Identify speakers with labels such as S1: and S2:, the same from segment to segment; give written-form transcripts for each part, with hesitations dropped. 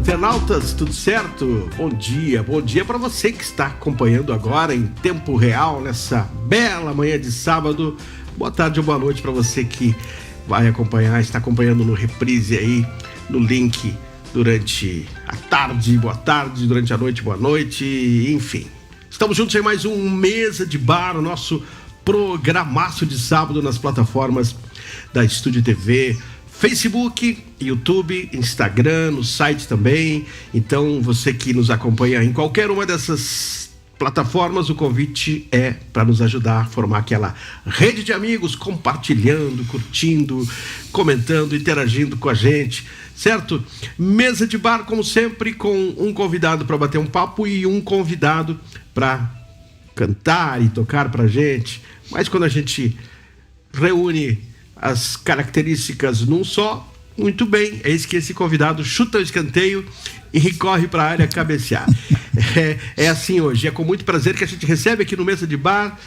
S1: internautas, tudo certo? Bom dia para você que está acompanhando agora em tempo real nessa bela manhã de sábado. Boa tarde ou boa noite para você que vai acompanhar, está acompanhando no reprise aí, no link durante a tarde, boa tarde, durante a noite, boa noite, enfim. Estamos juntos em mais um Mesa de Bar, o nosso programaço de sábado nas plataformas da Estúdio TV, Facebook, YouTube, Instagram, no site também. Então, você que nos acompanha em qualquer uma dessas plataformas, o convite é para nos ajudar a formar aquela rede de amigos, compartilhando, curtindo, comentando, interagindo com a gente, certo? Mesa de Bar, como sempre, com um convidado para bater um papo e um convidado para cantar e tocar pra gente. Mas quando a gente reúne as características num só, muito bem, eis que esse convidado chuta o escanteio e corre para a área cabecear. É assim hoje, é com muito prazer que a gente recebe aqui no Mesa de Bar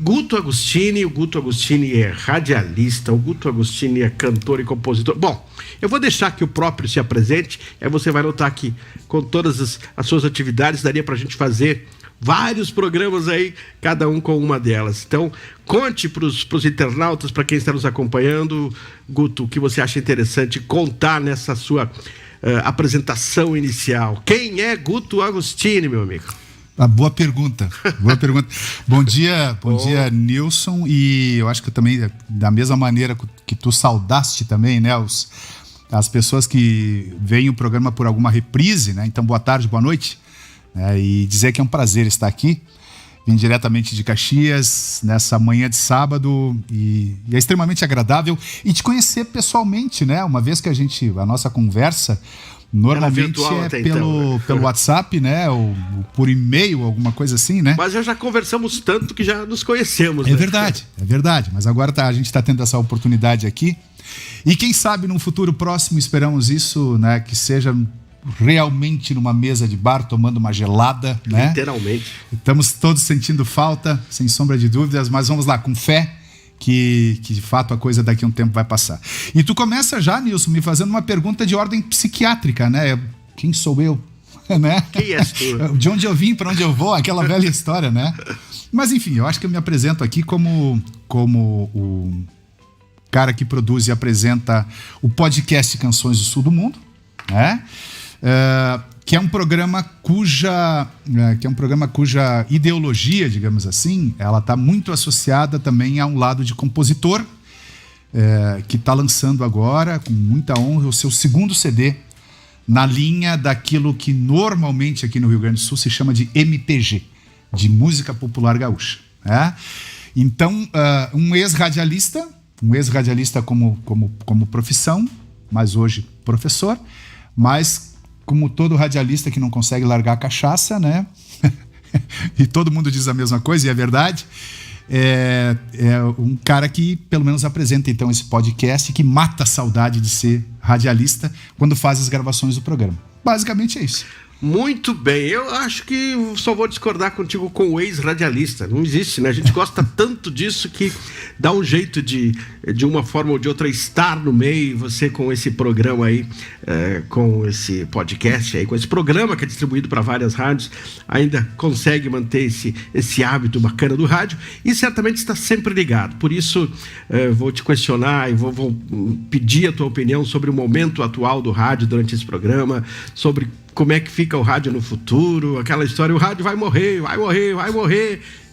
S1: Guto Agostini. O Guto Agostini é radialista, o Guto Agostini é cantor e compositor. Bom, eu vou deixar que o próprio se apresente, aí você vai notar que com todas as suas atividades daria para a gente fazer vários programas aí, cada um com uma delas. Então, conte para os internautas, para quem está nos acompanhando, Guto, o que você acha interessante contar nessa sua apresentação inicial. Quem é Guto Agostini, meu amigo?
S2: Boa pergunta. Bom dia, Nilson. E eu acho que também, da mesma maneira que tu saudaste também, né, as pessoas que veem o programa por alguma reprise, né? Então, boa tarde, boa noite. E dizer que é um prazer estar aqui, vim diretamente de Caxias, nessa manhã de sábado, e é extremamente agradável, e te conhecer pessoalmente, né? Uma vez que a nossa conversa normalmente é pelo WhatsApp, né? Ou por e-mail, alguma coisa assim, né?
S1: Mas já conversamos tanto que já nos conhecemos, né?
S2: É verdade, mas agora a gente está tendo essa oportunidade aqui, e quem sabe num futuro próximo, esperamos isso, né? Que seja realmente numa mesa de bar, tomando uma gelada, né?
S1: Literalmente.
S2: Estamos todos sentindo falta, sem sombra de dúvidas, mas vamos lá, com fé, que de fato a coisa daqui a um tempo vai passar. E tu começa já, Nilson, me fazendo uma pergunta de ordem psiquiátrica, né? Quem sou eu? Né?
S1: Quem és tu?
S2: De onde eu vim, para onde eu vou, aquela velha história, né? Mas enfim, eu acho que eu me apresento aqui como o cara que produz e apresenta o podcast Canções do Sul do Mundo, né? Que é um programa cuja ideologia, digamos assim, ela está muito associada também a um lado de compositor, que está lançando agora, com muita honra, o seu segundo CD, na linha daquilo que normalmente aqui no Rio Grande do Sul se chama de MPG, de Música Popular Gaúcha. Então, um ex-radialista como profissão, mas hoje professor, mas como todo radialista que não consegue largar a cachaça, né? E todo mundo diz a mesma coisa, e é verdade. É um cara que pelo menos apresenta então esse podcast, que mata a saudade de ser radialista quando faz as gravações do programa. Basicamente é isso.
S1: Muito bem, eu acho que só vou discordar contigo com o ex-radialista. Não existe, né? A gente gosta tanto disso que dá um jeito de uma forma ou de outra estar no meio. Você com esse programa aí, com esse podcast aí, com esse programa que é distribuído para várias rádios, ainda consegue manter esse hábito bacana do rádio e certamente está sempre ligado. Por isso, vou te questionar e vou pedir a tua opinião sobre o momento atual do rádio durante esse programa, sobre como é que fica o rádio no futuro, aquela história, o rádio vai morrer,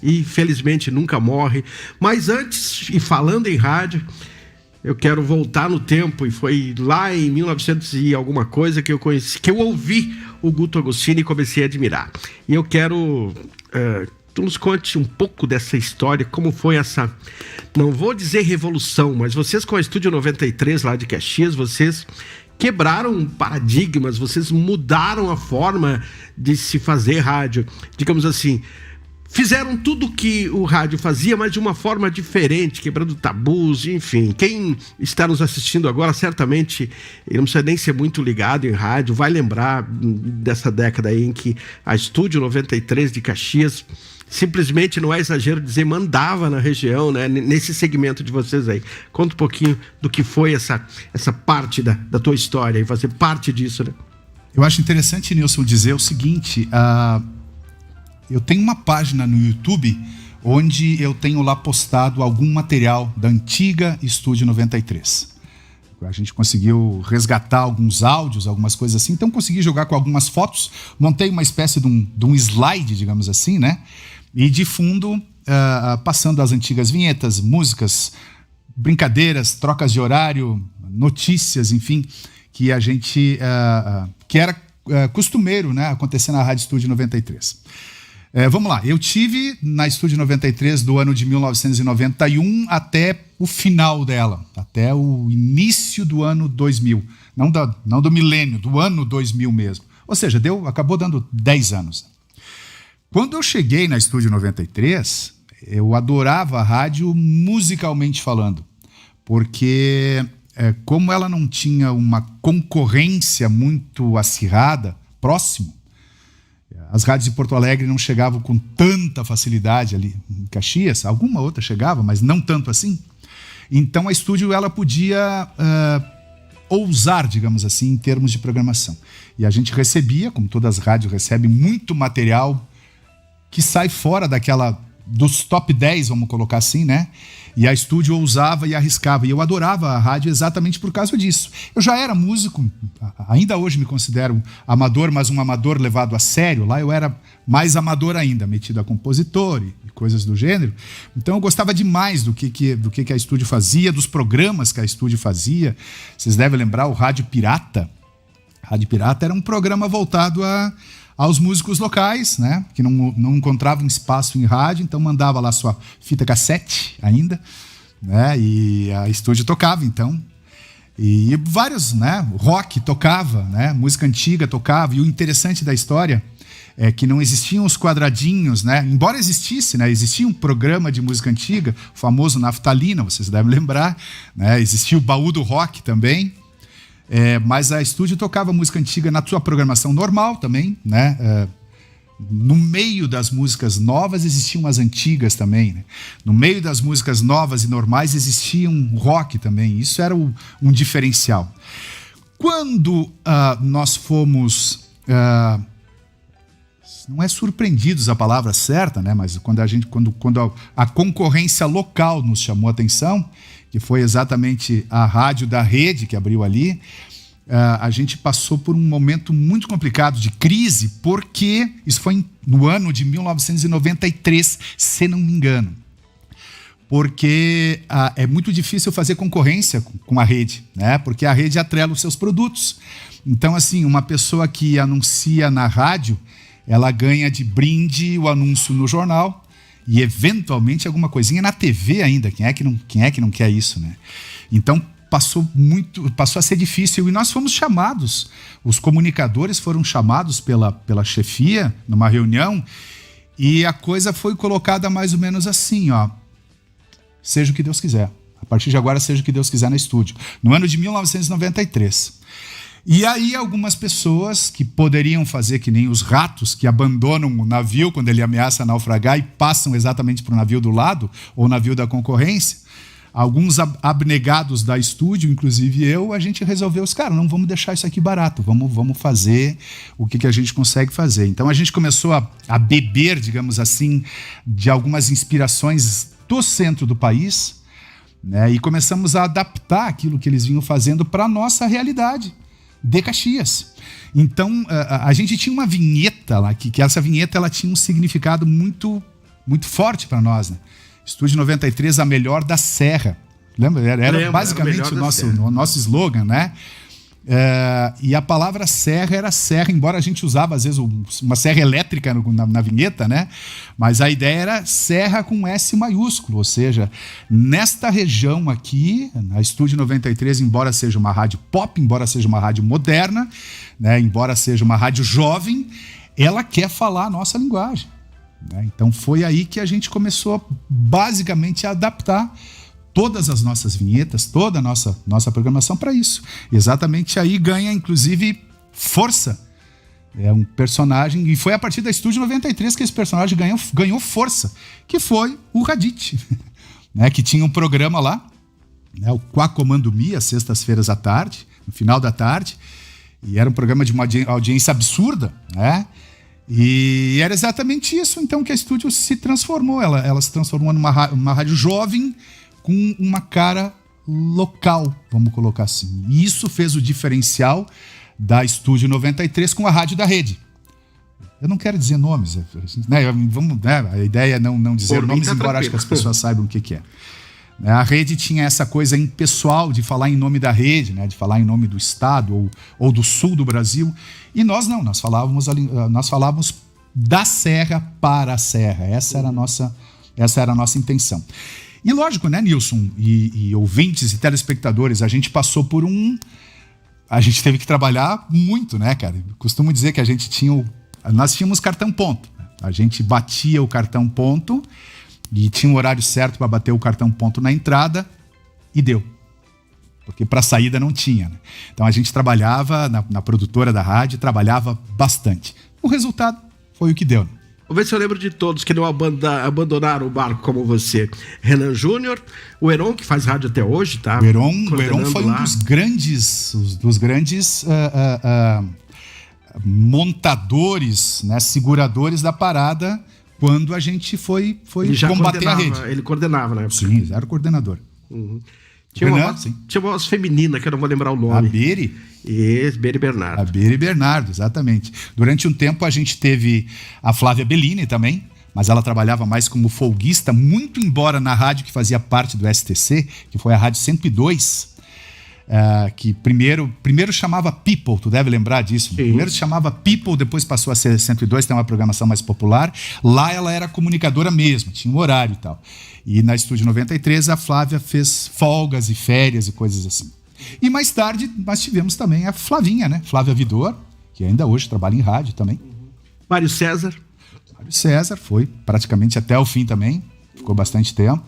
S1: e felizmente nunca morre. Mas antes, e falando em rádio, eu quero voltar no tempo, e foi lá em 1900 e alguma coisa que eu ouvi o Guto Agostini e comecei a admirar. E eu quero tu nos conte um pouco dessa história, como foi essa, não vou dizer revolução, mas vocês com a Estúdio 93 lá de Caxias, vocês quebraram paradigmas, vocês mudaram a forma de se fazer rádio, digamos assim, fizeram tudo que o rádio fazia, mas de uma forma diferente, quebrando tabus, enfim. Quem está nos assistindo agora, certamente, ele não precisa nem ser muito ligado em rádio, vai lembrar dessa década aí em que a Estúdio 93 de Caxias, simplesmente, não é exagero dizer, mandava na região, né, nesse segmento de vocês aí. Conta um pouquinho do que foi essa parte da tua história e fazer parte disso, né?
S2: Eu acho interessante, Nilson, dizer o seguinte, eu tenho uma página no YouTube onde eu tenho lá postado algum material da antiga Estúdio 93. A gente conseguiu resgatar alguns áudios, algumas coisas assim, então consegui jogar com algumas fotos, montei uma espécie de um slide, digamos assim, né? E de fundo, passando as antigas vinhetas, músicas, brincadeiras, trocas de horário, notícias, enfim, que a gente, que era costumeiro, né, acontecer na Rádio Estúdio 93. Vamos lá, eu tive na Estúdio 93 do ano de 1991 até o final dela, até o início do ano 2000, não do milênio, do ano 2000 mesmo. Ou seja, acabou dando 10 anos. Quando eu cheguei na Estúdio 93, eu adorava a rádio musicalmente falando, porque como ela não tinha uma concorrência muito acirrada, próximo, as rádios de Porto Alegre não chegavam com tanta facilidade ali em Caxias, alguma outra chegava, mas não tanto assim. Então a Estúdio ela podia ousar, digamos assim, em termos de programação. E a gente recebia, como todas as rádios recebem, muito material que sai fora dos top 10, vamos colocar assim, né? E a Estúdio ousava e arriscava. E eu adorava a rádio exatamente por causa disso. Eu já era músico, ainda hoje me considero amador, mas um amador levado a sério. Lá eu era mais amador ainda, metido a compositor e coisas do gênero. Então eu gostava demais do que a Estúdio fazia, dos programas que a Estúdio fazia. Vocês devem lembrar o Rádio Pirata. Rádio Pirata era um programa voltado aos músicos locais, né, que não encontravam espaço em rádio, então mandava lá sua fita cassete ainda, né, e a Estúdio tocava, então. E vários, né, rock tocava, né, música antiga tocava, e o interessante da história é que não existiam os quadradinhos, né, embora existisse, né, existia um programa de música antiga, o famoso Naftalina, vocês devem lembrar, né, existia o Baú do Rock também. Mas a Estúdio tocava música antiga na sua programação normal também, né? No meio das músicas novas existiam as antigas também, né? No meio das músicas novas e normais existia um rock também. Isso era um diferencial. Quando nós fomos, não é surpreendidos a palavra certa, né? Mas quando a concorrência local nos chamou a atenção, que foi exatamente a rádio da rede que abriu ali, a gente passou por um momento muito complicado de crise, porque isso foi no ano de 1993, se não me engano. Porque é muito difícil fazer concorrência com a rede, né? Porque a rede atrela os seus produtos. Então, assim, uma pessoa que anuncia na rádio, ela ganha de brinde o anúncio no jornal, e eventualmente alguma coisinha na TV ainda. Quem é que não quer isso, né? Então passou a ser difícil, e nós fomos chamados, os comunicadores foram chamados pela chefia numa reunião, e a coisa foi colocada mais ou menos assim, ó: seja o que Deus quiser. A partir de agora, seja o que Deus quiser na Estúdio. No ano de 1993. E aí algumas pessoas que poderiam fazer que nem os ratos que abandonam o navio quando ele ameaça naufragar e passam exatamente para o navio do lado, ou navio da concorrência, alguns abnegados da Estúdio, inclusive a gente resolveu, cara, não vamos deixar isso aqui barato, vamos fazer o que a gente consegue fazer. Então a gente começou a beber, digamos assim, de algumas inspirações do centro do país, né, e começamos a adaptar aquilo que eles vinham fazendo para a nossa realidade de Caxias. Então, a gente tinha uma vinheta lá, que essa vinheta ela tinha um significado muito, muito forte para nós, né? Estúdio 93, a melhor da Serra. Lembra? Era basicamente o nosso slogan, né? E a palavra serra era serra, embora a gente usava às vezes uma serra elétrica na vinheta, né? Mas a ideia era serra com S maiúsculo, ou seja, nesta região aqui, a Estúdio 93, embora seja uma rádio pop, embora seja uma rádio moderna, né? Embora seja uma rádio jovem, ela quer falar a nossa linguagem, né? Então foi aí que a gente começou basicamente a adaptar todas as nossas vinhetas, toda a nossa programação para isso. Exatamente aí ganha, inclusive, força. É um personagem, e foi a partir da Estúdio 93 que esse personagem ganhou força, que foi o Radit, né, que tinha um programa lá, né, o Quá Comando Mi, às sextas-feiras à tarde, no final da tarde, E era um programa de uma audiência absurda, né? E era exatamente isso, então, que a Estúdio se transformou. Ela se transformou numa rádio jovem com uma cara local, vamos colocar assim. E isso fez o diferencial da Estúdio 93 com a rádio da rede. Eu não quero dizer nomes, né? A ideia é não dizer nomes, embora acho que as pessoas saibam o que é. A rede tinha essa coisa impessoal de falar em nome da rede, né? De falar em nome do estado ou do sul do Brasil. E nós não, nós falávamos da serra para a serra. Essa era a nossa intenção. E lógico, né, Nilson, e ouvintes e telespectadores, a gente passou por a gente teve que trabalhar muito, né, cara? Eu costumo dizer que nós tínhamos cartão ponto. A gente batia o cartão ponto e tinha um horário certo para bater o cartão ponto na entrada e deu. Porque para saída não tinha, né? Então a gente trabalhava na produtora da rádio, trabalhava bastante. O resultado foi o que deu.
S1: Vou ver se eu lembro de todos que não abandonaram o barco como você. Renan Júnior, o Heron, que faz rádio até hoje, tá?
S2: O Heron foi um dos grandes montadores, né, seguradores da parada quando a gente foi combater a rede.
S1: Ele coordenava, né?
S2: Sim, era o coordenador.
S1: Uhum. Tinha uma voz feminina, que eu não vou lembrar o nome.
S2: A Beri?
S1: Beri Bernardo.
S2: A Beri Bernardo, exatamente. Durante um tempo a gente teve a Flávia Bellini também, mas ela trabalhava mais como folguista, muito embora na rádio que fazia parte do STC, que foi a Rádio 102, que primeiro chamava People, tu deve lembrar disso.
S1: Sim.
S2: Primeiro se chamava People, depois passou a ser 102, tem uma programação mais popular. Lá ela era comunicadora mesmo, tinha um horário e tal. E na Estúdio 93 a Flávia fez folgas e férias e coisas assim. E mais tarde nós tivemos também a Flavinha, né? Flávia Vidor, que ainda hoje trabalha em rádio também.
S1: Mário César.
S2: Mário César foi praticamente até o fim também, ficou bastante tempo.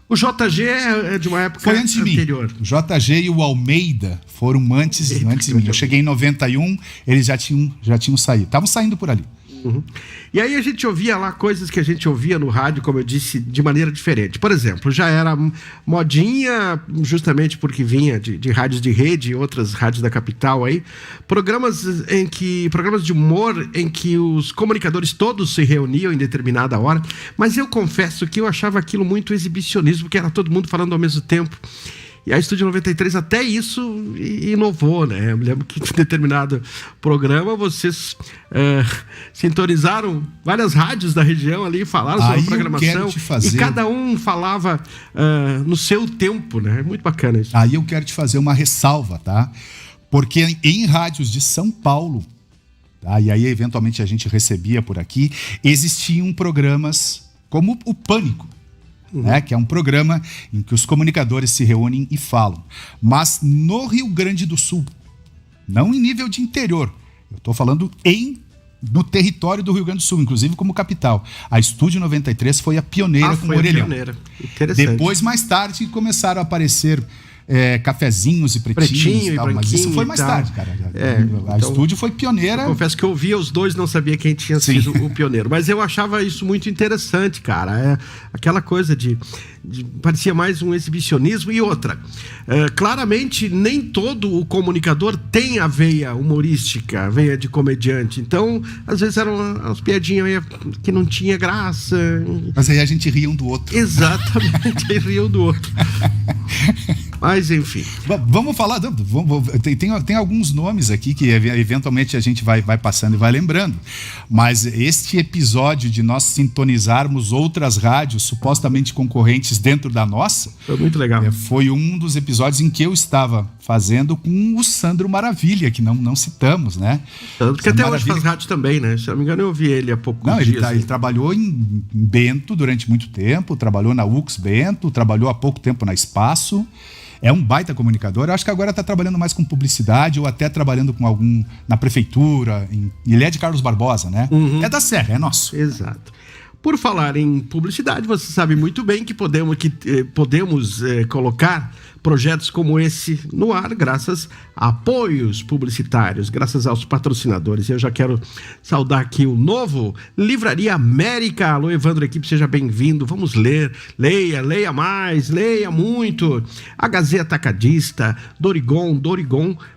S1: O JG é de uma época anterior.
S2: O JG e o Almeida foram antes de mim. Eu cheguei em 91, eles já tinham saído. Estavam saindo por ali.
S1: Uhum. E aí a gente ouvia lá coisas que a gente ouvia no rádio, como eu disse, de maneira diferente. Por exemplo, já era modinha, justamente porque vinha de rádios de rede e outras rádios da capital aí, programas de humor em que os comunicadores todos se reuniam em determinada hora, mas eu confesso que eu achava aquilo muito exibicionismo, porque era todo mundo falando ao mesmo tempo. E a Estúdio 93 até isso inovou, né? Eu me lembro que em determinado programa vocês sintonizaram várias rádios da região ali, falaram sobre a programação. E cada um falava no seu tempo, né? Muito bacana isso.
S2: Aí eu quero te fazer uma ressalva, tá? Porque em rádios de São Paulo, tá? E aí eventualmente a gente recebia por aqui, existiam programas como o Pânico. Né, que é um programa em que os comunicadores se reúnem e falam. Mas no Rio Grande do Sul, não em nível de interior, eu estou falando no território do Rio Grande do Sul, inclusive como capital. A Estúdio 93 foi a pioneira com o Orelhão.
S1: Interessante.
S2: Depois, mais tarde, começaram a aparecer cafezinhos e pretinhos e tal, mas isso foi mais tarde, cara. A Estúdio foi pioneira.
S1: Eu confesso que eu ouvia os dois, não sabia quem tinha sido o pioneiro, mas eu achava isso muito interessante, cara. Aquela coisa parecia mais um exibicionismo. E outra, claramente nem todo o comunicador tem a veia humorística, a veia de comediante. Então, às vezes eram umas piadinhas que não tinha graça.
S2: Mas aí a gente ria um do outro.
S1: Exatamente, ria um do outro. Mas, enfim.
S2: Vamos falar. Tem alguns nomes aqui que eventualmente a gente vai passando e vai lembrando. Mas este episódio de nós sintonizarmos outras rádios supostamente concorrentes dentro da nossa.
S1: Foi muito legal.
S2: Foi um dos episódios em que eu estava fazendo com o Sandro Maravilha, que não citamos, né?
S1: Porque até hoje faz rádio também, né? Se eu não me engano, eu vi ele há pouco dias.
S2: Ele trabalhou em Bento durante muito tempo, trabalhou na UX Bento, trabalhou há pouco tempo na Espaço. É um baita comunicador. Eu acho que agora está trabalhando mais com publicidade ou até trabalhando com algum na prefeitura. Ele é de Carlos Barbosa, né? É da Serra, é nosso.
S1: Exato. Por falar em publicidade, você sabe muito bem que podemos colocar projetos como esse no ar, graças a apoios publicitários, graças aos patrocinadores. Eu já quero saudar aqui o novo Livraria América. Alô, Evandro, equipe, seja bem-vindo. Vamos ler, leia mais, leia muito. A Gazeta Atacadista, Dorigon,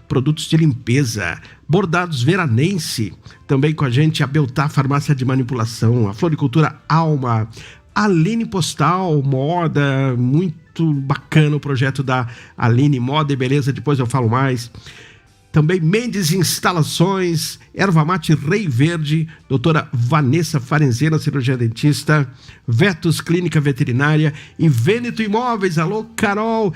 S1: produtos de limpeza, Bordados Veranense, também com a gente a Beltá Farmácia de Manipulação, a Floricultura Alma, a Aline Postal, moda, muito bacana o projeto da Aline, moda e beleza, depois eu falo mais. Também Mendes Instalações, Erva Mate Rei Verde, doutora Vanessa Farenzena, cirurgia dentista, Vetus Clínica Veterinária e Vêneto Imóveis. Alô, Carol,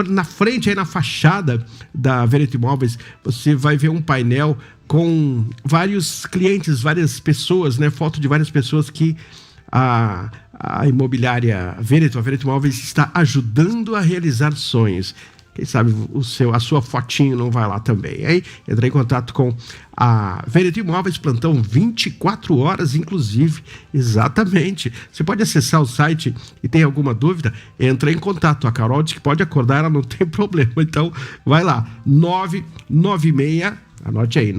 S1: na frente aí na fachada da Vêneto Imóveis, você vai ver um painel com vários clientes, várias pessoas, né? Foto de várias pessoas que a imobiliária Vêneto, a Vêneto Imóveis está ajudando a realizar sonhos. Quem sabe a sua fotinho não vai lá também. Aí entrei em contato com a Vêneto Imóveis, plantão 24 horas, inclusive. Exatamente. Você pode acessar o site e tem alguma dúvida? Entra em contato. A Carol diz que pode acordar, ela não tem problema. Então, vai lá. 996, anote aí,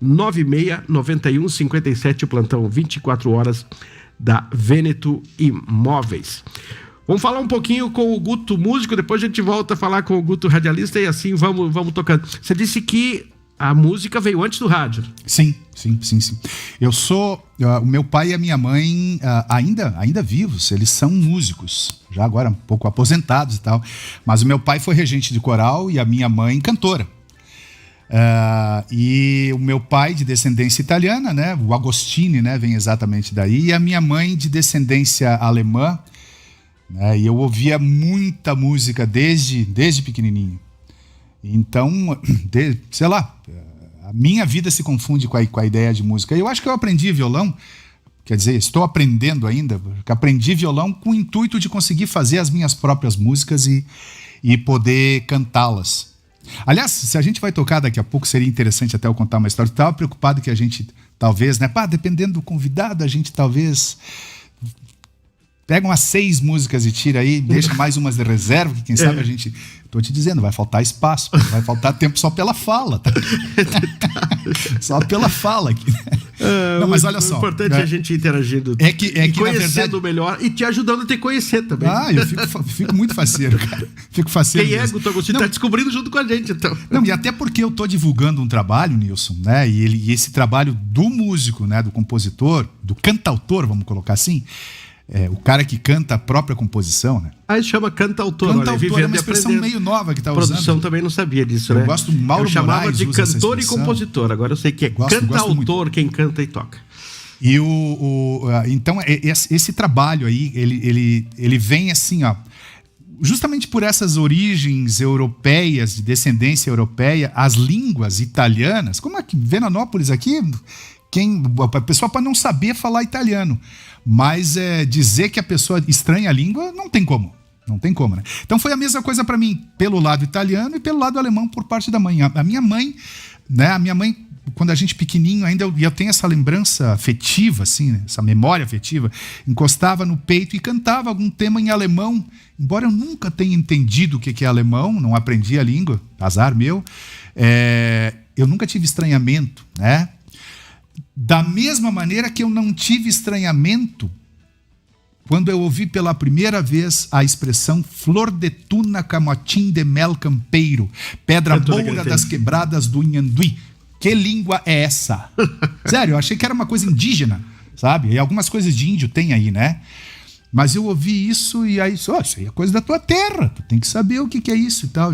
S1: 996-9691-57, o plantão 24 horas da Vêneto Imóveis. Vamos falar um pouquinho com o Guto músico, depois a gente volta a falar com o Guto radialista e assim vamos tocando. Você disse que a música veio antes do rádio.
S2: Sim. Eu sou... o meu pai e a minha mãe ainda vivos, eles são músicos, já agora um pouco aposentados e tal, mas o meu pai foi regente de coral e a minha mãe cantora. E o meu pai de descendência italiana, né, o Agostini, né, vem exatamente daí, e a minha mãe de descendência alemã. E eu ouvia muita música desde pequenininho. Então, sei lá, a minha vida se confunde com a ideia de música. Eu acho que eu aprendi violão, quer dizer, estou aprendendo ainda, porque aprendi violão com o intuito de conseguir fazer as minhas próprias músicas e poder cantá-las. Aliás, se a gente vai tocar daqui a pouco, seria interessante até eu contar uma história. Eu estava preocupado que a gente, talvez, né, dependendo do convidado, a gente talvez... Pega umas 6 músicas e tira aí, deixa mais umas de reserva, que quem sabe a gente... Tô te dizendo, vai faltar espaço, vai faltar tempo só pela fala. Tá? Só pela fala aqui. Não, mas olha só.
S1: O importante é a gente interagindo conhecendo melhor e te ajudando a te conhecer também.
S2: Eu fico muito faceiro, cara. Fico faceiro.
S1: Quem é, Guto Agostinho, tá descobrindo junto com a gente, então.
S2: Não, e até porque eu tô divulgando um trabalho, Nilson, né? E esse trabalho do músico, né? Do compositor, do cantautor, vamos colocar assim... o cara que canta a própria composição, né?
S1: Aí chama cantautor.
S2: Cantautor é uma expressão meio nova que tá usando.
S1: Produção também não sabia disso, né?
S2: Eu gosto do Mauro Moraes. Eu chamava
S1: de cantor e compositor. Agora eu sei que é cantautor quem canta e toca.
S2: E então, esse trabalho aí, ele vem assim, ó... Justamente por essas origens europeias, de descendência europeia, as línguas italianas... Como é que Veranópolis aqui... A pessoa pode não saber falar italiano, mas dizer que a pessoa estranha a língua, não tem como, né? Então foi a mesma coisa para mim, pelo lado italiano e pelo lado alemão por parte da mãe. A minha mãe, né? Quando a gente pequenininho ainda, eu tenho essa lembrança afetiva, assim, né? Essa memória afetiva, encostava no peito e cantava algum tema em alemão, embora eu nunca tenha entendido o que é alemão, não aprendi a língua, azar meu, eu nunca tive estranhamento, né? Da mesma maneira que eu não tive estranhamento quando eu ouvi pela primeira vez a expressão flor de tuna camotim de mel campeiro, pedra moura das quebradas do Inhanduí. Que língua é essa? Sério, eu achei que era uma coisa indígena, sabe? E algumas coisas de índio tem aí, né? Mas eu ouvi isso e aí, isso aí é coisa da tua terra, tu tem que saber o que é isso e tal.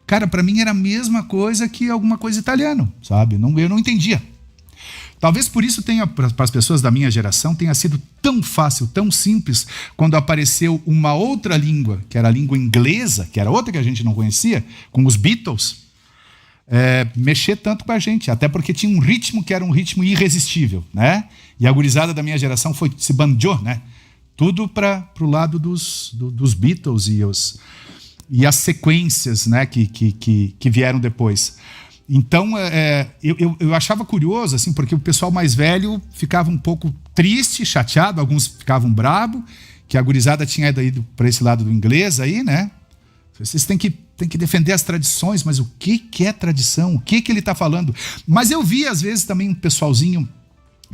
S2: Cara, pra mim era a mesma coisa que alguma coisa italiana, sabe? Eu não entendia. Talvez por isso tenha, para as pessoas da minha geração, tenha sido tão fácil, tão simples, quando apareceu uma outra língua, que era a língua inglesa, que era outra que a gente não conhecia, com os Beatles, mexer tanto com a gente, até porque tinha um ritmo que era um ritmo irresistível, né? E a gurizada da minha geração se banjou, né? Tudo para o lado dos Beatles e as sequências, né, que vieram depois. Então, eu achava curioso, assim, porque o pessoal mais velho ficava um pouco triste, chateado, alguns ficavam brabo, que a gurizada tinha ido para esse lado do inglês aí, né? Vocês têm que defender as tradições, mas o que é tradição? O que ele está falando? Mas eu vi, às vezes, também um pessoalzinho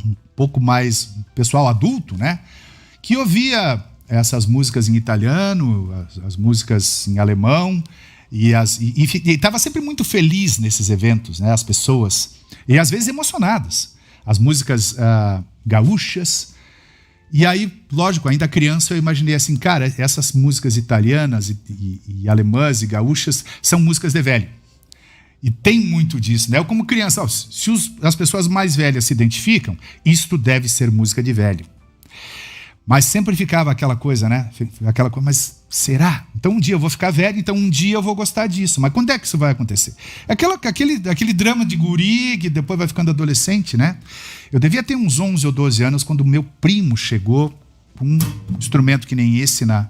S2: um pouco mais, pessoal adulto, né? Que ouvia essas músicas em italiano, as músicas em alemão, e estava sempre muito feliz nesses eventos, né? As pessoas, e às vezes emocionadas. As músicas gaúchas. E aí, lógico, ainda criança eu imaginei assim, cara, essas músicas italianas e alemãs e gaúchas são músicas de velho. E tem muito disso, né? Eu como criança, se as pessoas mais velhas se identificam, isto deve ser música de velho. Mas sempre ficava aquela coisa, né? Aquela coisa, mas será? Então um dia eu vou ficar velho, então um dia eu vou gostar disso. Mas quando é que isso vai acontecer? Aquele drama de guri que depois vai ficando adolescente, né? Eu devia ter uns 11 ou 12 anos quando o meu primo chegou com um instrumento que nem esse na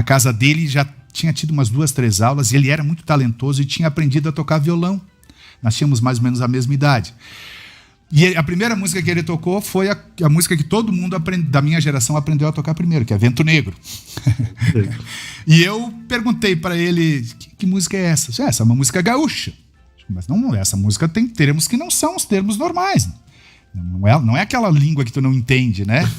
S2: casa dele, já tinha tido umas 2, 3 aulas, e ele era muito talentoso e tinha aprendido a tocar violão. Nós tínhamos mais ou menos a mesma idade. E a primeira música que ele tocou foi a música que todo mundo da minha geração aprendeu a tocar primeiro, que é Vento Negro. E eu perguntei para ele, que música é essa? Essa é uma música gaúcha. Mas não, essa música tem termos que não são os termos normais. Não é aquela língua que tu não entende, né?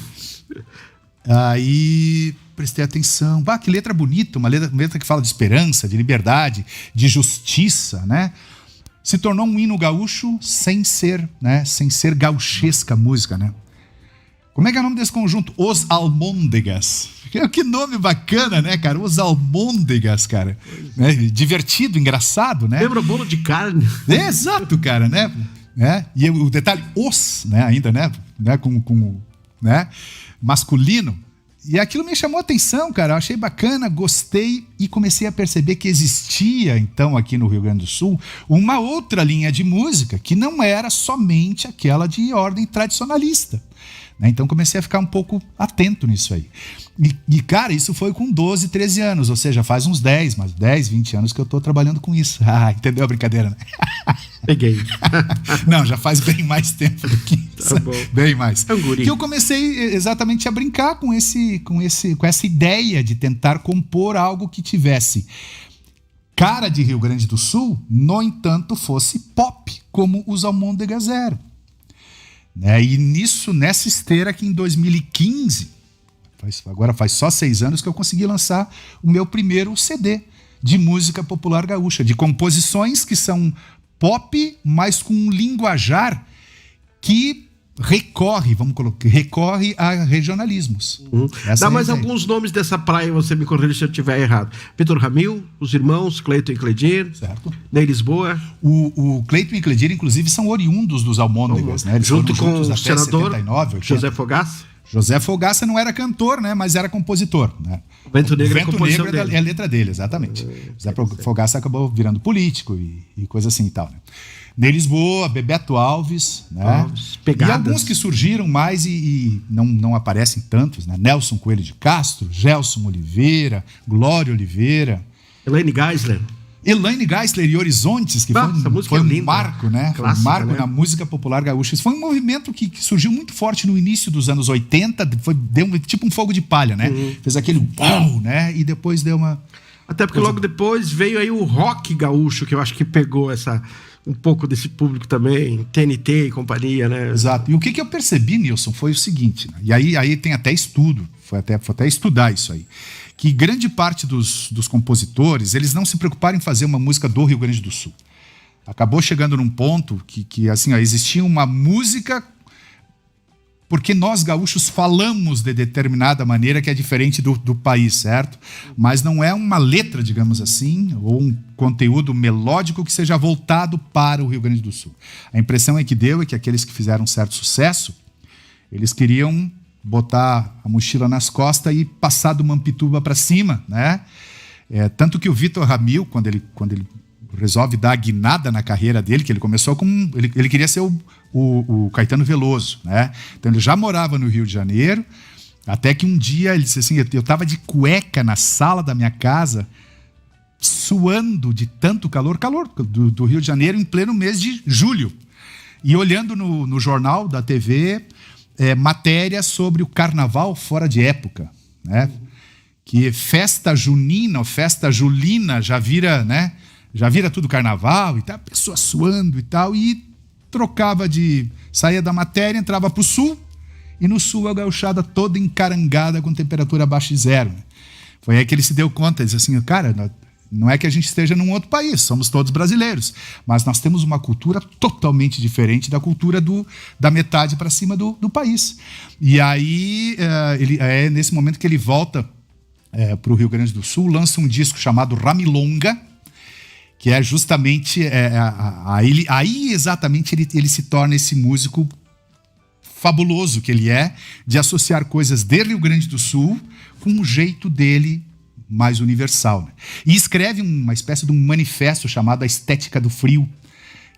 S2: Aí prestei atenção. Que letra bonita, uma letra que fala de esperança, de liberdade, de justiça, né? Se tornou um hino gaúcho sem ser gauchesca a música, né? Como é que é o nome desse conjunto? Os Almôndegas. Que nome bacana, né, cara? Os Almôndegas, cara. É, divertido, engraçado, né?
S1: Lembra bolo de carne.
S2: É, exato, cara, né? E o detalhe, né, ainda, né? Com né? Masculino. E aquilo me chamou a atenção, cara. Eu achei bacana, gostei e comecei a perceber que existia, então, aqui no Rio Grande do Sul, uma outra linha de música que não era somente aquela de ordem tradicionalista. Então comecei a ficar um pouco atento nisso aí. E cara, isso foi com 12, 13 anos, ou seja, faz uns 10, 20 anos que eu tô trabalhando com isso. Entendeu a brincadeira, né?
S1: Peguei.
S2: Não, já faz bem mais tempo do que isso.
S1: Tá bom.
S2: Bem mais.
S1: É um guri.
S2: Que eu comecei exatamente a brincar com essa ideia de tentar compor algo que tivesse cara de Rio Grande do Sul, no entanto, fosse pop, como os Almôndegas eram. E nessa esteira que em 2015, agora faz só 6 anos que eu consegui lançar o meu primeiro CD de música popular gaúcha, de composições que são pop, mas com um linguajar que recorre a regionalismos.
S1: Dá mais alguns nomes dessa praia, você me corrija se eu estiver errado. Vitor Ramil, os irmãos Cleiton e Cledir,
S2: certo.
S1: Ney Lisboa.
S2: O Cleiton e Cledir, inclusive, são oriundos dos Almôndegas, né? Eles
S1: junto
S2: foram
S1: com o
S2: até
S1: senador
S2: 79, 80.
S1: José Fogaça.
S2: José Fogaça não era cantor, né? Mas era compositor, né?
S1: Vento Negro,
S2: é a letra dele, exatamente. José Fogaça acabou virando político e coisa assim e tal, né? Ney Lisboa, Bebeto Alves, né? E alguns que surgiram mais e não aparecem tantos, né? Nelson Coelho de Castro, Gelson Oliveira, Glória Oliveira.
S1: Elaine Geisler e Horizontes, que foi um marco, né? Clássica, foi um marco, né? Na música popular gaúcha. Isso foi um movimento que surgiu muito forte no início dos anos 80, deu tipo um fogo de palha, né? Fez aquele uau, né? E depois deu uma... Até porque logo depois veio aí o rock gaúcho, que eu acho que pegou um pouco desse público também, TNT e companhia, né? Exato. E o que eu percebi, Nilson, foi o seguinte, né? E aí tem até estudo, foi até estudar isso aí, que grande parte dos compositores, eles não se preocuparam em fazer uma música do Rio Grande do Sul. Acabou chegando num ponto que assim, existia uma música porque nós gaúchos falamos de determinada maneira que é diferente do país, certo? Mas não é uma letra, digamos assim, ou um conteúdo melódico que seja voltado para o Rio Grande do Sul. A impressão é que aqueles que fizeram certo sucesso, eles queriam botar a mochila nas costas e passar do Mampituba para cima, né? Tanto que o Vitor Ramil, quando ele resolve dar a guinada na carreira dele, que ele começou com... Ele queria ser o Caetano Veloso, né? Então ele já morava no Rio de Janeiro, até que um dia ele disse assim, eu estava de cueca na sala da minha casa, suando de tanto calor do Rio de Janeiro em pleno mês de julho. E olhando no jornal da TV, matéria sobre o carnaval fora de época, né?
S2: que festa junina, festa julina já vira, né? Já vira tudo carnaval e tal, a pessoa suando e tal, e saía da matéria, entrava pro sul, e no sul a gauchada toda encarangada com temperatura abaixo de zero. Foi aí que ele se deu conta, disse assim, cara, não é que a gente esteja num outro país, somos todos brasileiros, mas nós temos uma cultura totalmente diferente da cultura da metade para cima do país. E aí, é nesse momento que ele volta para o Rio Grande do Sul, lança um disco chamado Ramilonga, que é justamente, aí exatamente ele se torna esse músico fabuloso que ele é, de associar coisas de Rio Grande do Sul com um jeito dele mais universal. Né? E escreve uma espécie de um manifesto chamado A Estética do Frio,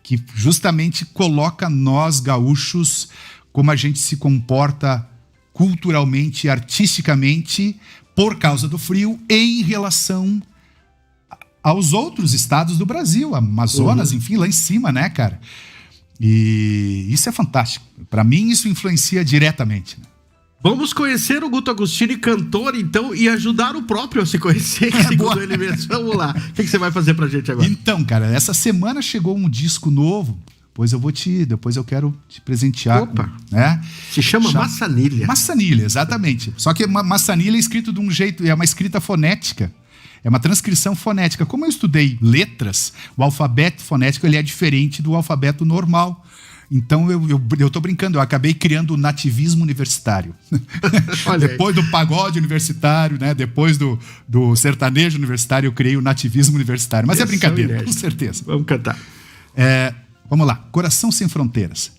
S2: que justamente coloca nós gaúchos como a gente se comporta culturalmente, artisticamente, por causa do frio, em relação aos outros estados do Brasil, Amazonas, enfim, lá em cima, né, cara? E isso é fantástico. Para mim, isso influencia diretamente. Né?
S1: Vamos conhecer o Guto Agostini, cantor, então, e ajudar o próprio a se conhecer, segundo ele mesmo. Vamos lá. O que você vai fazer pra gente agora?
S2: Então, cara, essa semana chegou um disco novo. Depois eu quero te presentear.
S1: Opa!
S2: Né?
S1: Se chama Massanilha.
S2: Massanilha, exatamente. Só que Massanilha é escrito de um jeito, é uma escrita fonética. É uma transcrição fonética. Como eu estudei letras, o alfabeto fonético ele é diferente do alfabeto normal. Então eu tô brincando, eu acabei criando o nativismo universitário. Depois do pagode universitário, né? Depois do sertanejo universitário, eu criei o nativismo universitário. Mas é brincadeira, com certeza.
S1: Vamos cantar.
S2: Vamos lá, Coração Sem Fronteiras.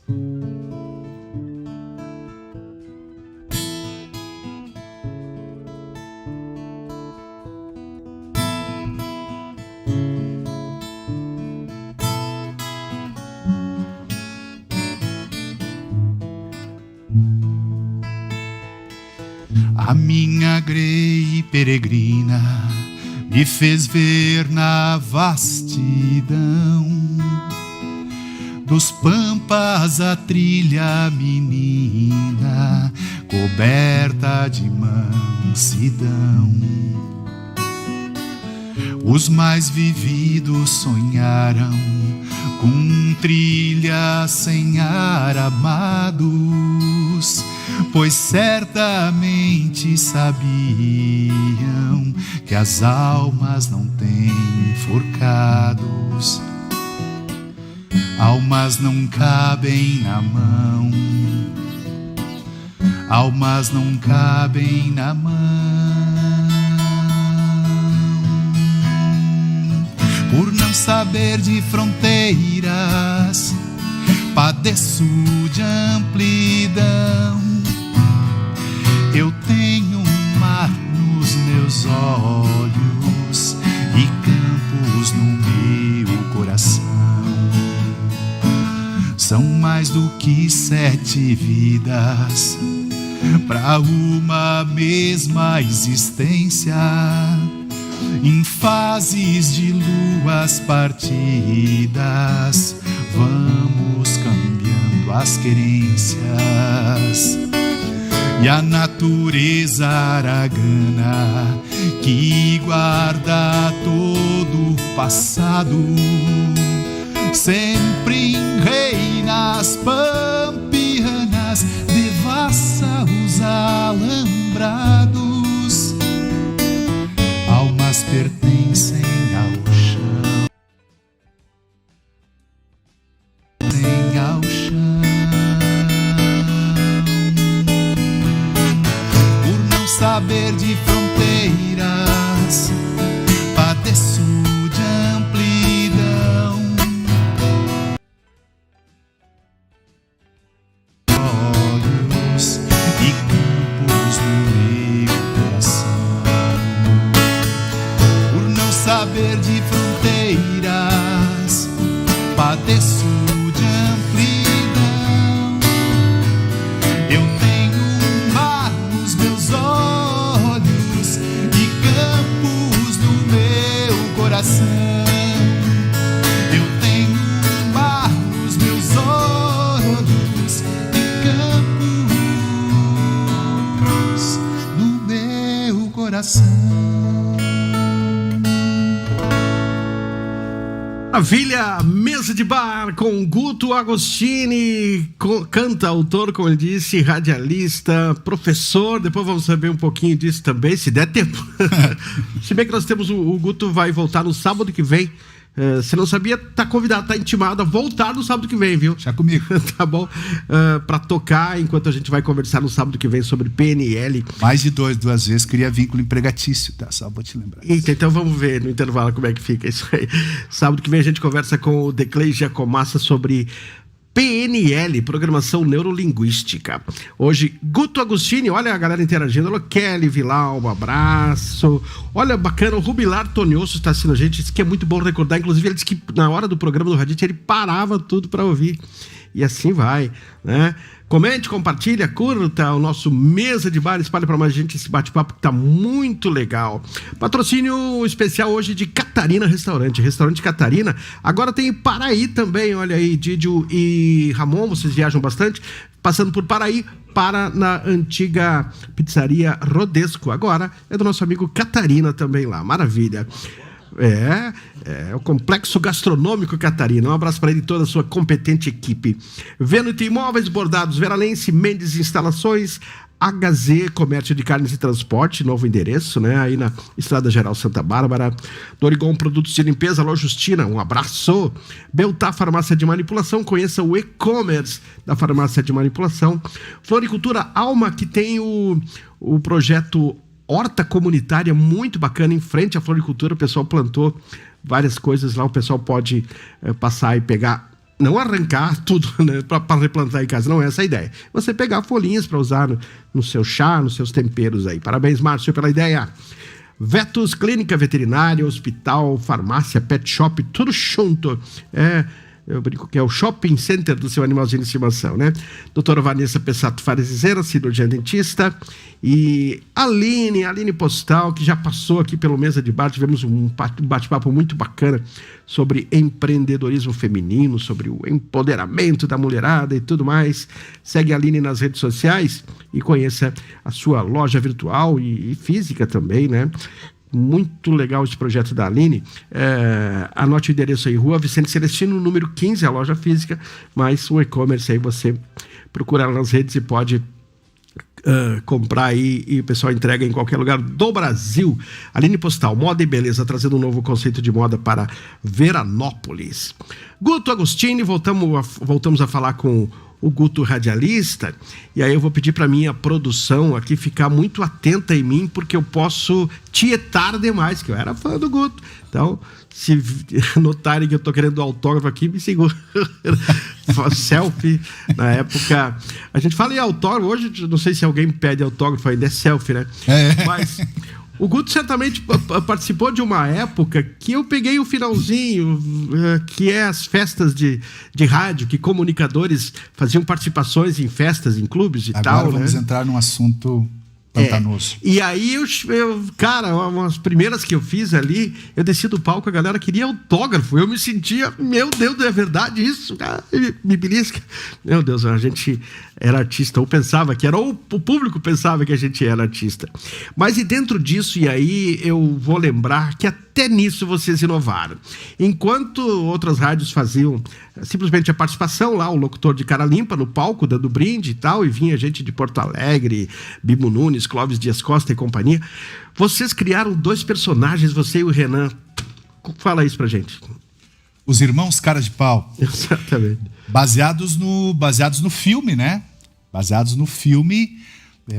S2: A minha grei peregrina me fez ver na vastidão dos pampas a trilha menina coberta de mansidão. Os mais vividos sonharam com trilhas sem aramados, pois certamente sabiam que as almas não têm forcados. Almas não cabem na mão, almas não cabem na mão. Por não saber de fronteiras, padeço de amplidão. Eu tenho um mar nos meus olhos e campos no meu coração. São mais do que 7 vidas para uma mesma existência, em fases de luas partidas, vamos cambiando as querências. E a natureza aragana que guarda todo o passado sempre reina as pampianas, devassa os alambrados. Almas pertencem ao chão, ao chão. Por não saber de fronteiras, padeço de amplidão. Olhos e campos no meu coração. Por não saber de fronteiras, padeço de amplidão. Eu tenho um mar nos meus olhos e campos no meu coração. Eu tenho um mar nos meus olhos e campos no meu coração.
S1: Maravilha, mesa de bar com Guto Agostini, canta, autor, como ele disse, radialista, professor. Depois vamos saber um pouquinho disso também, se der tempo. Se bem que nós temos, o Guto vai voltar no sábado que vem. Você não sabia, tá convidado, tá intimado a voltar no sábado que vem, viu?
S2: Já comigo.
S1: Tá bom? Pra tocar, enquanto a gente vai conversar no sábado que vem sobre PNL.
S2: Mais de duas vezes cria vínculo empregatício, tá? Só vou te lembrar.
S1: Então vamos ver no intervalo como é que fica isso aí. Sábado que vem a gente conversa com o Declei Giacomassa sobre PNL, Programação Neurolinguística. Hoje, Guto Agostini, olha a galera interagindo. Olha, Kelly Vilau, um abraço. Olha, bacana, o Rubilar Tonioso está assistindo a gente. Isso que é muito bom recordar. Inclusive, ele disse que na hora do programa do Radite ele parava tudo para ouvir. E assim vai, né? Comente, compartilha, curta o nosso Mesa de Bar, espalha para mais gente esse bate-papo que tá muito legal. Patrocínio especial hoje de Catarina Restaurante Catarina. Agora tem Paraí também, olha aí, Didio e Ramon, vocês viajam bastante, passando por Paraí, para na antiga pizzaria Rodesco. Agora é do nosso amigo Catarina também lá, maravilha. É o Complexo Gastronômico Catarina. Um abraço para ele e toda a sua competente equipe. Venuti Imóveis, Bordados, Veralense, Mendes Instalações, HZ Comércio de Carnes e Transporte, novo endereço, né? Aí na Estrada Geral Santa Bárbara. Dorigon Produtos de Limpeza, Loja Justina, um abraço. Beltá Farmácia de Manipulação, conheça o e-commerce da Farmácia de Manipulação. Floricultura Alma, que tem o projeto horta comunitária muito bacana em frente à floricultura. O pessoal plantou várias coisas lá, o pessoal pode passar e pegar, não arrancar tudo, né, para replantar em casa, não é essa a ideia. Você pegar folhinhas para usar no seu chá, nos seus temperos aí. Parabéns, Márcio, pela ideia. Vetus, clínica veterinária, hospital, farmácia, pet shop, tudo junto. Eu brinco que é o shopping center do seu animalzinho de estimação, né? Doutora Vanessa Pessato Farezeira, cirurgiã dentista. E Aline Postal, que já passou aqui pelo Mesa de Bar. Tivemos um bate-papo muito bacana sobre empreendedorismo feminino, sobre o empoderamento da mulherada e tudo mais. Segue a Aline nas redes sociais e conheça a sua loja virtual e física também, né? Muito legal esse projeto da Aline. Anote o endereço aí, Rua Vicente Celestino, número 15, a loja física, mas o e-commerce aí você procura ela nas redes e pode comprar aí, e o pessoal entrega em qualquer lugar do Brasil. Aline Postal, moda e beleza, trazendo um novo conceito de moda para Veranópolis. Guto Agostini, voltamos a falar com o Guto radialista, e aí eu vou pedir para minha produção aqui ficar muito atenta em mim, porque eu posso tietar demais, que eu era fã do Guto. Então, se notarem que eu tô querendo autógrafo aqui, me segura. Selfie, na época. A gente fala em autógrafo, hoje não sei se alguém pede autógrafo ainda, é selfie, né? Mas o Guto certamente participou de uma época que eu peguei o finalzinho, que é as festas de rádio, que comunicadores faziam participações em festas, em clubes e
S2: Agora
S1: tal.
S2: Agora vamos entrar num assunto pantanoso.
S1: E aí, cara, umas primeiras que eu fiz ali, eu desci do palco, a galera queria autógrafo. Eu me sentia, meu Deus, é verdade isso? Me belisca. Meu Deus, a gente era artista, ou pensava que era, ou o público pensava que a gente era artista. Mas e dentro disso, e aí eu vou lembrar que até nisso vocês inovaram. Enquanto outras rádios faziam simplesmente a participação lá, o locutor de cara limpa no palco, dando brinde e tal, e vinha gente de Porto Alegre, Bibo Nunes, Clóvis Dias Costa e companhia, vocês criaram 2 personagens, você e o Renan. Fala isso pra gente.
S2: Os irmãos Cara de Pau.
S1: Exatamente.
S2: Baseados no filme, né? Baseados no filme,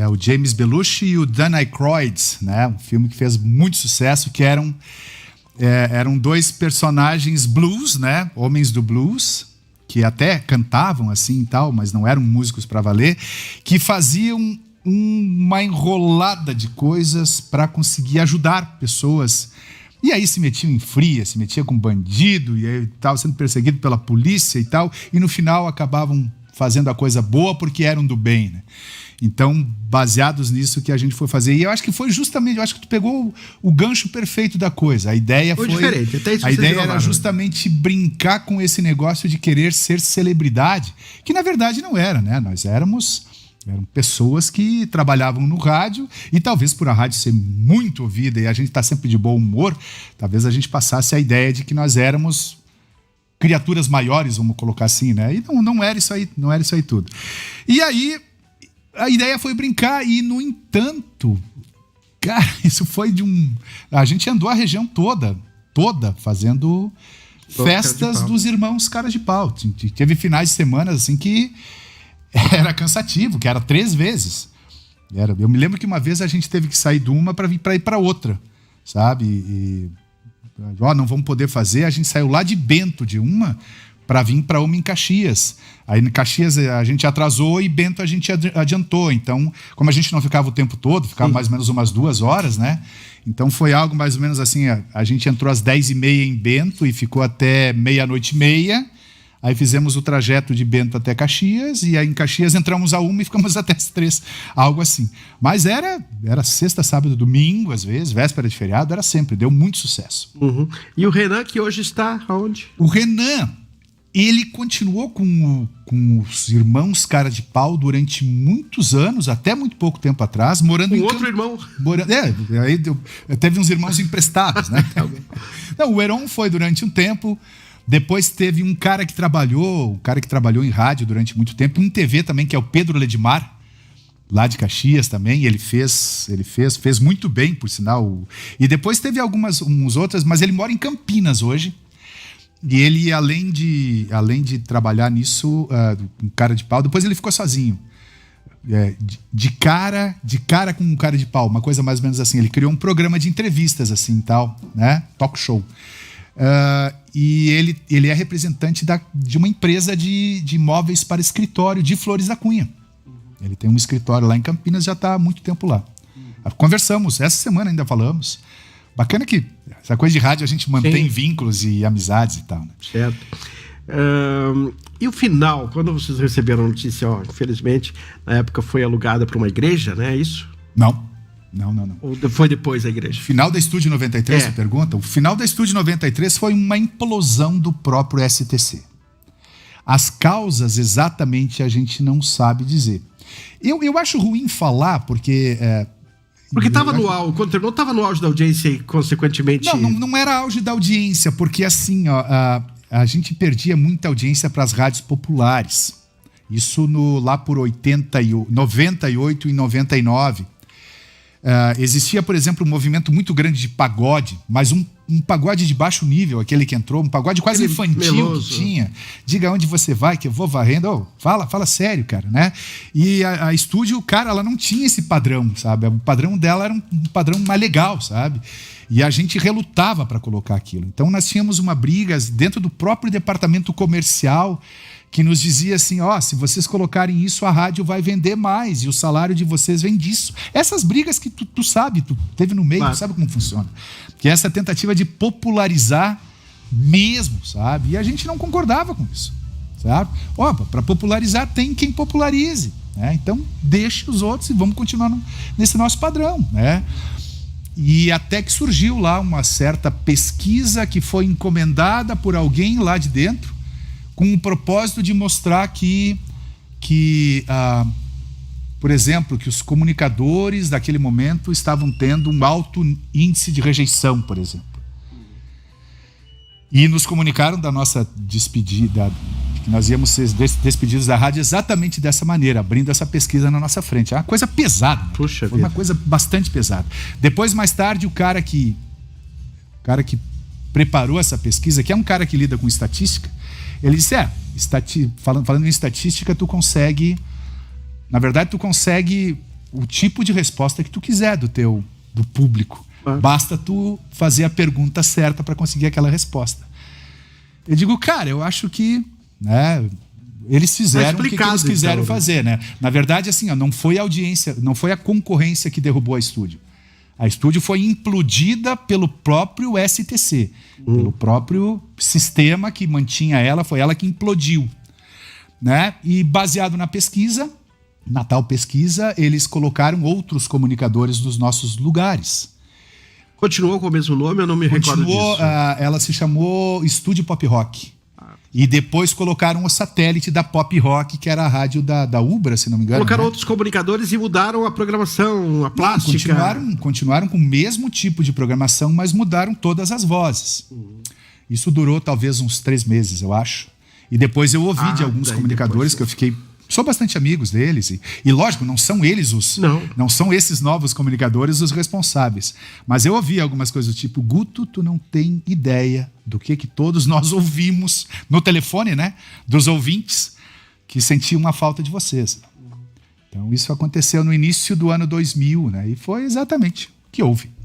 S2: o James Belushi e o Dan Aykroyd, né? Um filme que fez muito sucesso, que eram 2 personagens blues, né? Homens do blues, que até cantavam assim e tal, mas não eram músicos para valer, que faziam uma enrolada de coisas para conseguir ajudar pessoas. E aí se metiam em fria, se metia com bandido, e aí estava sendo perseguido pela polícia e tal, e no final acabavam fazendo a coisa boa porque eram do bem, né? Então, baseados nisso que a gente foi fazer. E eu acho que foi justamente, eu acho que tu pegou o gancho perfeito da coisa. A ideia foi
S1: diferente, até isso
S2: a ideia era justamente brincar com esse negócio de querer ser celebridade, que na verdade não era, né? Nós eram pessoas que trabalhavam no rádio, e talvez por a rádio ser muito ouvida e a gente estar sempre de bom humor, talvez a gente passasse a ideia de que nós éramos criaturas maiores, vamos colocar assim, né? E não era isso aí, não era isso aí tudo. E aí a ideia foi brincar e, no entanto, cara, isso foi a gente andou a região toda fazendo festas dos irmãos Cara de Pau. Teve finais de semana assim que era cansativo, que era 3 vezes. Eu me lembro que uma vez a gente teve que sair de uma para ir para outra, sabe? Não vamos poder fazer. A gente saiu lá de Bento de uma para vir para uma em Caxias. Aí em Caxias a gente atrasou e Bento a gente adiantou. Então, como a gente não ficava o tempo todo, ficava mais ou menos umas 2 horas, né? Então foi algo mais ou menos assim, a gente entrou às 10h30 em Bento e ficou até 00:30. Aí fizemos o trajeto de Bento até Caxias, e aí em Caxias entramos a 1 e ficamos até as 3, algo assim. Mas era sexta, sábado, domingo, às vezes, véspera de feriado, era sempre, deu muito sucesso.
S1: Uhum. E o Renan, que hoje está aonde?
S2: O Renan, ele continuou com os irmãos Cara de Pau durante muitos anos, até muito pouco tempo atrás, morando em
S1: outro irmão.
S2: Aí teve uns irmãos emprestados, né? Não, o Heron foi durante um tempo. Depois teve um cara que trabalhou em rádio durante muito tempo, em TV também, que é o Pedro Ledmar, lá de Caxias também. Ele fez muito bem, por sinal. E depois teve uns outras, mas ele mora em Campinas hoje. E ele, além de trabalhar nisso, um Cara de Pau, depois ele ficou sozinho. De cara com um Cara de Pau, uma coisa mais ou menos assim. Ele criou um programa de entrevistas, assim, tal, né? Talk show. E ele é representante de uma empresa de móveis para escritório de Flores da Cunha. Ele tem um escritório lá em Campinas, já está há muito tempo lá. Conversamos, essa semana ainda falamos. Bacana que essa coisa de rádio a gente mantém vínculos e amizades e tal, né?
S1: Certo. E o final, quando vocês receberam a notícia, infelizmente, na época foi alugada para uma igreja, né? É isso?
S2: Não.
S1: Ou foi depois da igreja?
S2: O final da Estúdio 93, você pergunta? O final da Estúdio 93 foi uma implosão do próprio STC. As causas exatamente a gente não sabe dizer. Eu acho ruim falar, porque...
S1: Porque estava no auge, quando terminou, estava no auge da audiência e, consequentemente...
S2: Não era auge da audiência, porque assim, a gente perdia muita audiência para as rádios populares. Isso lá por 98 e 99. Existia, por exemplo, um movimento muito grande de pagode, mas um pagode de baixo nível, aquele que entrou, um pagode quase infantil meloso. Que tinha. Diga onde você vai, que eu vou varrendo. Fala sério, cara, né? E a Estúdio, cara, ela não tinha esse padrão, sabe? O padrão dela era um padrão mais legal, sabe? E a gente relutava para colocar aquilo. Então nós tínhamos uma briga dentro do próprio departamento comercial, que nos dizia assim, se vocês colocarem isso, a rádio vai vender mais e o salário de vocês vem disso. Essas brigas que tu sabe, tu teve no meio, tu sabe como funciona. Que é essa tentativa de popularizar mesmo, sabe? E a gente não concordava com isso, sabe? Para popularizar tem quem popularize, né? Então deixe os outros e vamos continuar nesse nosso padrão, né? E até que surgiu lá uma certa pesquisa que foi encomendada por alguém lá de dentro, com o propósito de mostrar que por exemplo, que os comunicadores daquele momento estavam tendo um alto índice de rejeição, por exemplo. E nos comunicaram da nossa despedida, que nós íamos ser despedidos da rádio exatamente dessa maneira, abrindo essa pesquisa na nossa frente. É uma coisa pesada. Né?
S1: Puxa
S2: Foi uma coisa bastante pesada. Depois, mais tarde, o cara que preparou essa pesquisa, que é um cara que lida com estatística, ele disse, falando em estatística, tu consegue o tipo de resposta que tu quiser do público. Basta tu fazer a pergunta certa para conseguir aquela resposta. Eu digo, cara, eu acho que, né, eles fizeram o que eles quiseram fazer, né? Na verdade, assim, não foi a audiência, não foi a concorrência que derrubou a Estúdio. A Estúdio foi implodida pelo próprio STC, pelo próprio sistema que mantinha ela, foi ela que implodiu, né? E baseado na tal pesquisa, eles colocaram outros comunicadores nos nossos lugares.
S1: Continuou com o mesmo nome? Eu não me recordo disso.
S2: Ela se chamou Estúdio Pop Rock. E depois colocaram o satélite da Pop Rock, que era a rádio da Ubra, se não me engano.
S1: Colocaram,
S2: né?
S1: Outros comunicadores e mudaram a programação, a plástica.
S2: Continuaram com o mesmo tipo de programação, mas mudaram todas as vozes. Isso durou talvez uns 3 meses, eu acho. E depois eu ouvi de alguns comunicadores que eu fiquei... Sou bastante amigos deles. E lógico, não são eles não são esses novos comunicadores os responsáveis. Mas eu ouvi algumas coisas do tipo: Guto, tu não tem ideia do que todos nós ouvimos no telefone, né? Dos ouvintes que sentiam uma falta de vocês. Então isso aconteceu no início do ano 2000, né? E foi exatamente o que houve.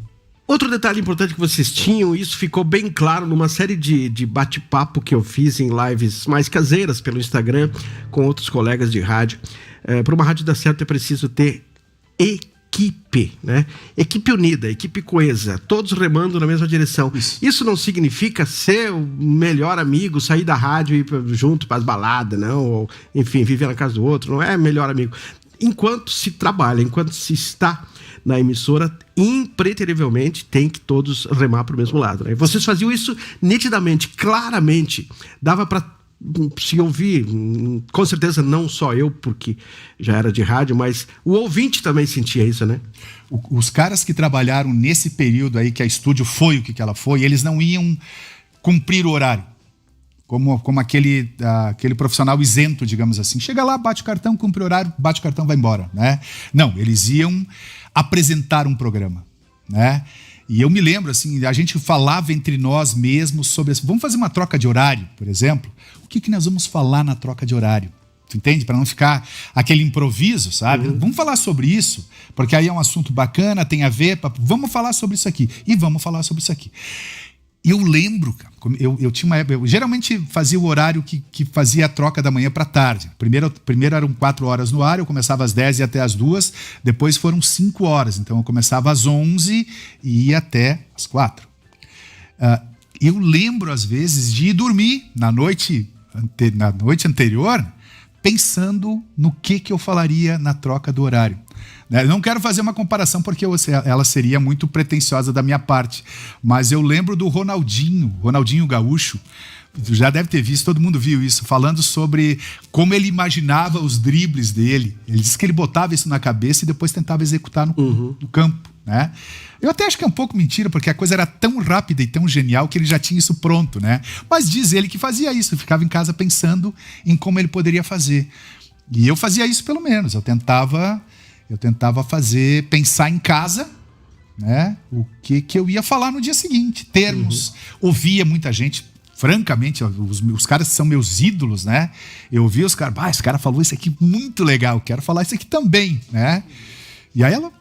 S1: Outro detalhe importante que vocês tinham, isso ficou bem claro numa série de bate-papo que eu fiz em lives mais caseiras pelo Instagram com outros colegas de rádio. Para uma rádio dar certo é preciso ter equipe, né? Equipe unida, equipe coesa, todos remando na mesma direção. Isso não significa ser o melhor amigo, sair da rádio e ir junto para as baladas, não, ou enfim, viver na casa do outro, não é melhor amigo. Enquanto se trabalha, enquanto se está na emissora, impreterivelmente tem que todos remar para o mesmo lado, né? Vocês faziam isso nitidamente, claramente, dava para se ouvir, com certeza não só eu, porque já era de rádio, mas o ouvinte também sentia isso, né?
S2: Os caras que trabalharam nesse período aí que a estúdio foi o que ela foi, eles não iam cumprir o horário. Como aquele profissional isento, digamos assim. Chega lá, bate o cartão, cumpre o horário, bate o cartão, vai embora, né? Não, eles iam apresentar um programa, né? E eu me lembro, assim, a gente falava entre nós mesmos sobre... Vamos fazer uma troca de horário, por exemplo? O que nós vamos falar na troca de horário? Tu entende? Para não ficar aquele improviso, sabe? Vamos falar sobre isso, porque aí é um assunto bacana, tem a ver... Vamos falar sobre isso aqui. E vamos falar sobre isso aqui. E eu lembro, eu tinha uma época, eu geralmente fazia o horário que fazia a troca da manhã para tarde. Primeiro eram 4 horas no ar, eu começava às 10 e até às 2, depois foram 5 horas, então eu começava às 11 e ia até às 4. Eu lembro, às vezes, de ir dormir na noite anterior, pensando no que eu falaria na troca do horário. Não quero fazer uma comparação porque ela seria muito pretensiosa da minha parte, mas eu lembro do Ronaldinho Gaúcho, já deve ter visto, todo mundo viu isso, falando sobre como ele imaginava os dribles dele. Ele disse que ele botava isso na cabeça e depois tentava executar no campo, né? Eu até acho que é um pouco mentira, porque a coisa era tão rápida e tão genial que ele já tinha isso pronto, né? Mas diz ele que fazia isso, ficava em casa pensando em como ele poderia fazer. E eu fazia isso pelo menos, eu tentava pensar em casa, né, o que eu ia falar no dia seguinte, termos. Ouvia muita gente, francamente, os caras que são meus ídolos, né? Eu ouvia os caras, esse cara falou isso aqui muito legal, quero falar isso aqui também, né? E aí ela...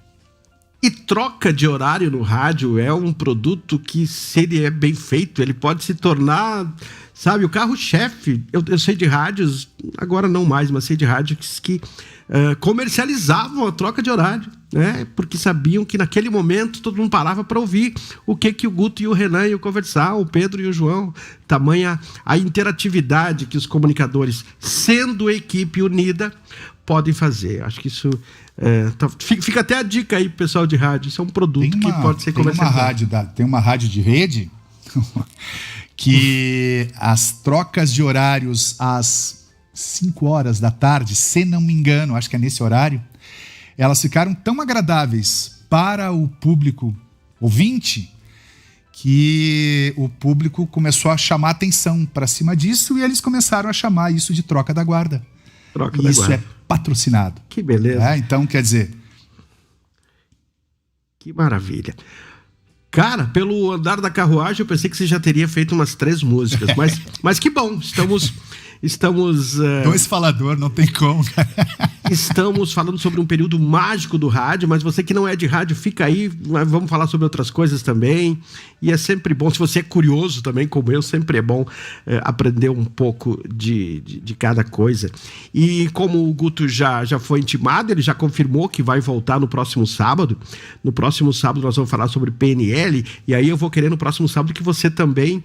S1: E troca de horário no rádio é um produto que, se ele é bem feito, ele pode se tornar, sabe, o carro-chefe. Eu sei de rádios, agora não mais, mas sei de rádios que comercializavam a troca de horário, né? Porque sabiam que naquele momento todo mundo parava para ouvir o que o Guto e o Renan iam conversar, o Pedro e o João. Tamanha a interatividade que os comunicadores, sendo equipe unida, podem fazer. Acho que isso... fica até a dica aí pro pessoal de rádio. Isso é um produto que pode ser comercializado.
S2: Tem uma rádio de rede que as trocas de horários às 5 horas da tarde, se não me engano, acho que é nesse horário, elas ficaram tão agradáveis para o público ouvinte que o público começou a chamar atenção para cima disso e eles começaram a chamar isso de troca da guarda. Isso é patrocinado.
S1: Que beleza.
S2: Então, quer dizer...
S1: Que maravilha. Cara, pelo andar da carruagem, eu pensei que você já teria feito umas 3 músicas. Mas que bom, estamos
S2: 2 falador, não tem como, cara.
S1: Estamos falando sobre um período mágico do rádio, mas você que não é de rádio, fica aí, vamos falar sobre outras coisas também. E é sempre bom, se você é curioso também, como eu, sempre é bom aprender um pouco de cada coisa. E como o Guto já foi intimado, ele já confirmou que vai voltar no próximo sábado. No próximo sábado nós vamos falar sobre PNL, e aí eu vou querer no próximo sábado que você também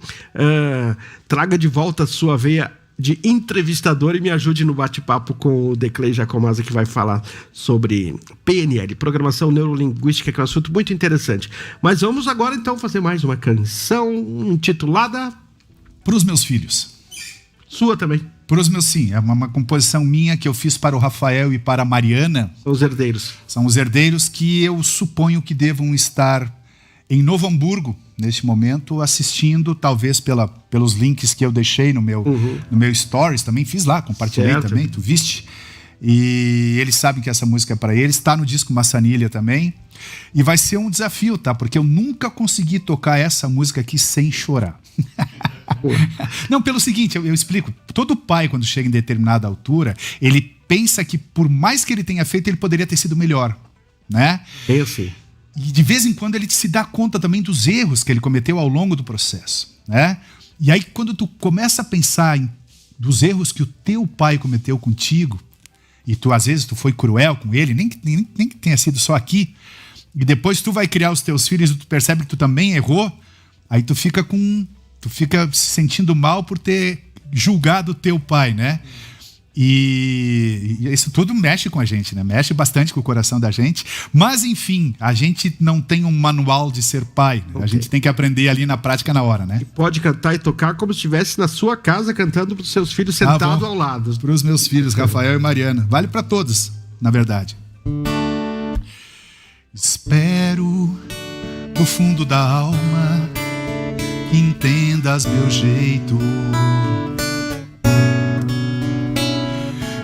S1: traga de volta a sua veia de entrevistador e me ajude no bate-papo com o Declei Jacomazza, que vai falar sobre PNL, Programação Neurolinguística, que é um assunto muito interessante. Mas vamos agora então fazer mais uma canção intitulada...
S2: Para os meus filhos.
S1: Sua também.
S2: Para os meus, sim. É uma composição minha que eu fiz para o Rafael e para a Mariana.
S1: São os herdeiros.
S2: São os herdeiros que eu suponho que devam estar em Novo Hamburgo, neste momento, assistindo, talvez pelos links que eu deixei no meu Stories, também fiz lá, compartilhei também, tu viste? E eles sabem que essa música é para eles, está no disco Massanilha também, e vai ser um desafio, tá? Porque eu nunca consegui tocar essa música aqui sem chorar. Não, pelo seguinte, eu explico. Todo pai, quando chega em determinada altura, ele pensa que por mais que ele tenha feito, ele poderia ter sido melhor, né?
S1: Eu sei.
S2: E de vez em quando ele se dá conta também dos erros que ele cometeu ao longo do processo, né? E aí quando tu começa a pensar dos erros que o teu pai cometeu contigo, e tu às vezes tu foi cruel com ele, nem que tenha sido só aqui, e depois tu vai criar os teus filhos e tu percebe que tu também errou, aí tu fica se sentindo mal por ter julgado o teu pai, né? E isso tudo mexe com a gente, né? Mexe bastante com o coração da gente. Mas, enfim, a gente não tem um manual de ser pai. Né? Okay. A gente tem que aprender ali na prática, na hora, né?
S1: E pode cantar e tocar como se estivesse na sua casa, cantando para os seus filhos sentado ao lado.
S2: Para os meus filhos, Rafael e Mariana. Vale para todos, na verdade. Espero, no fundo da alma, que entendas meu jeito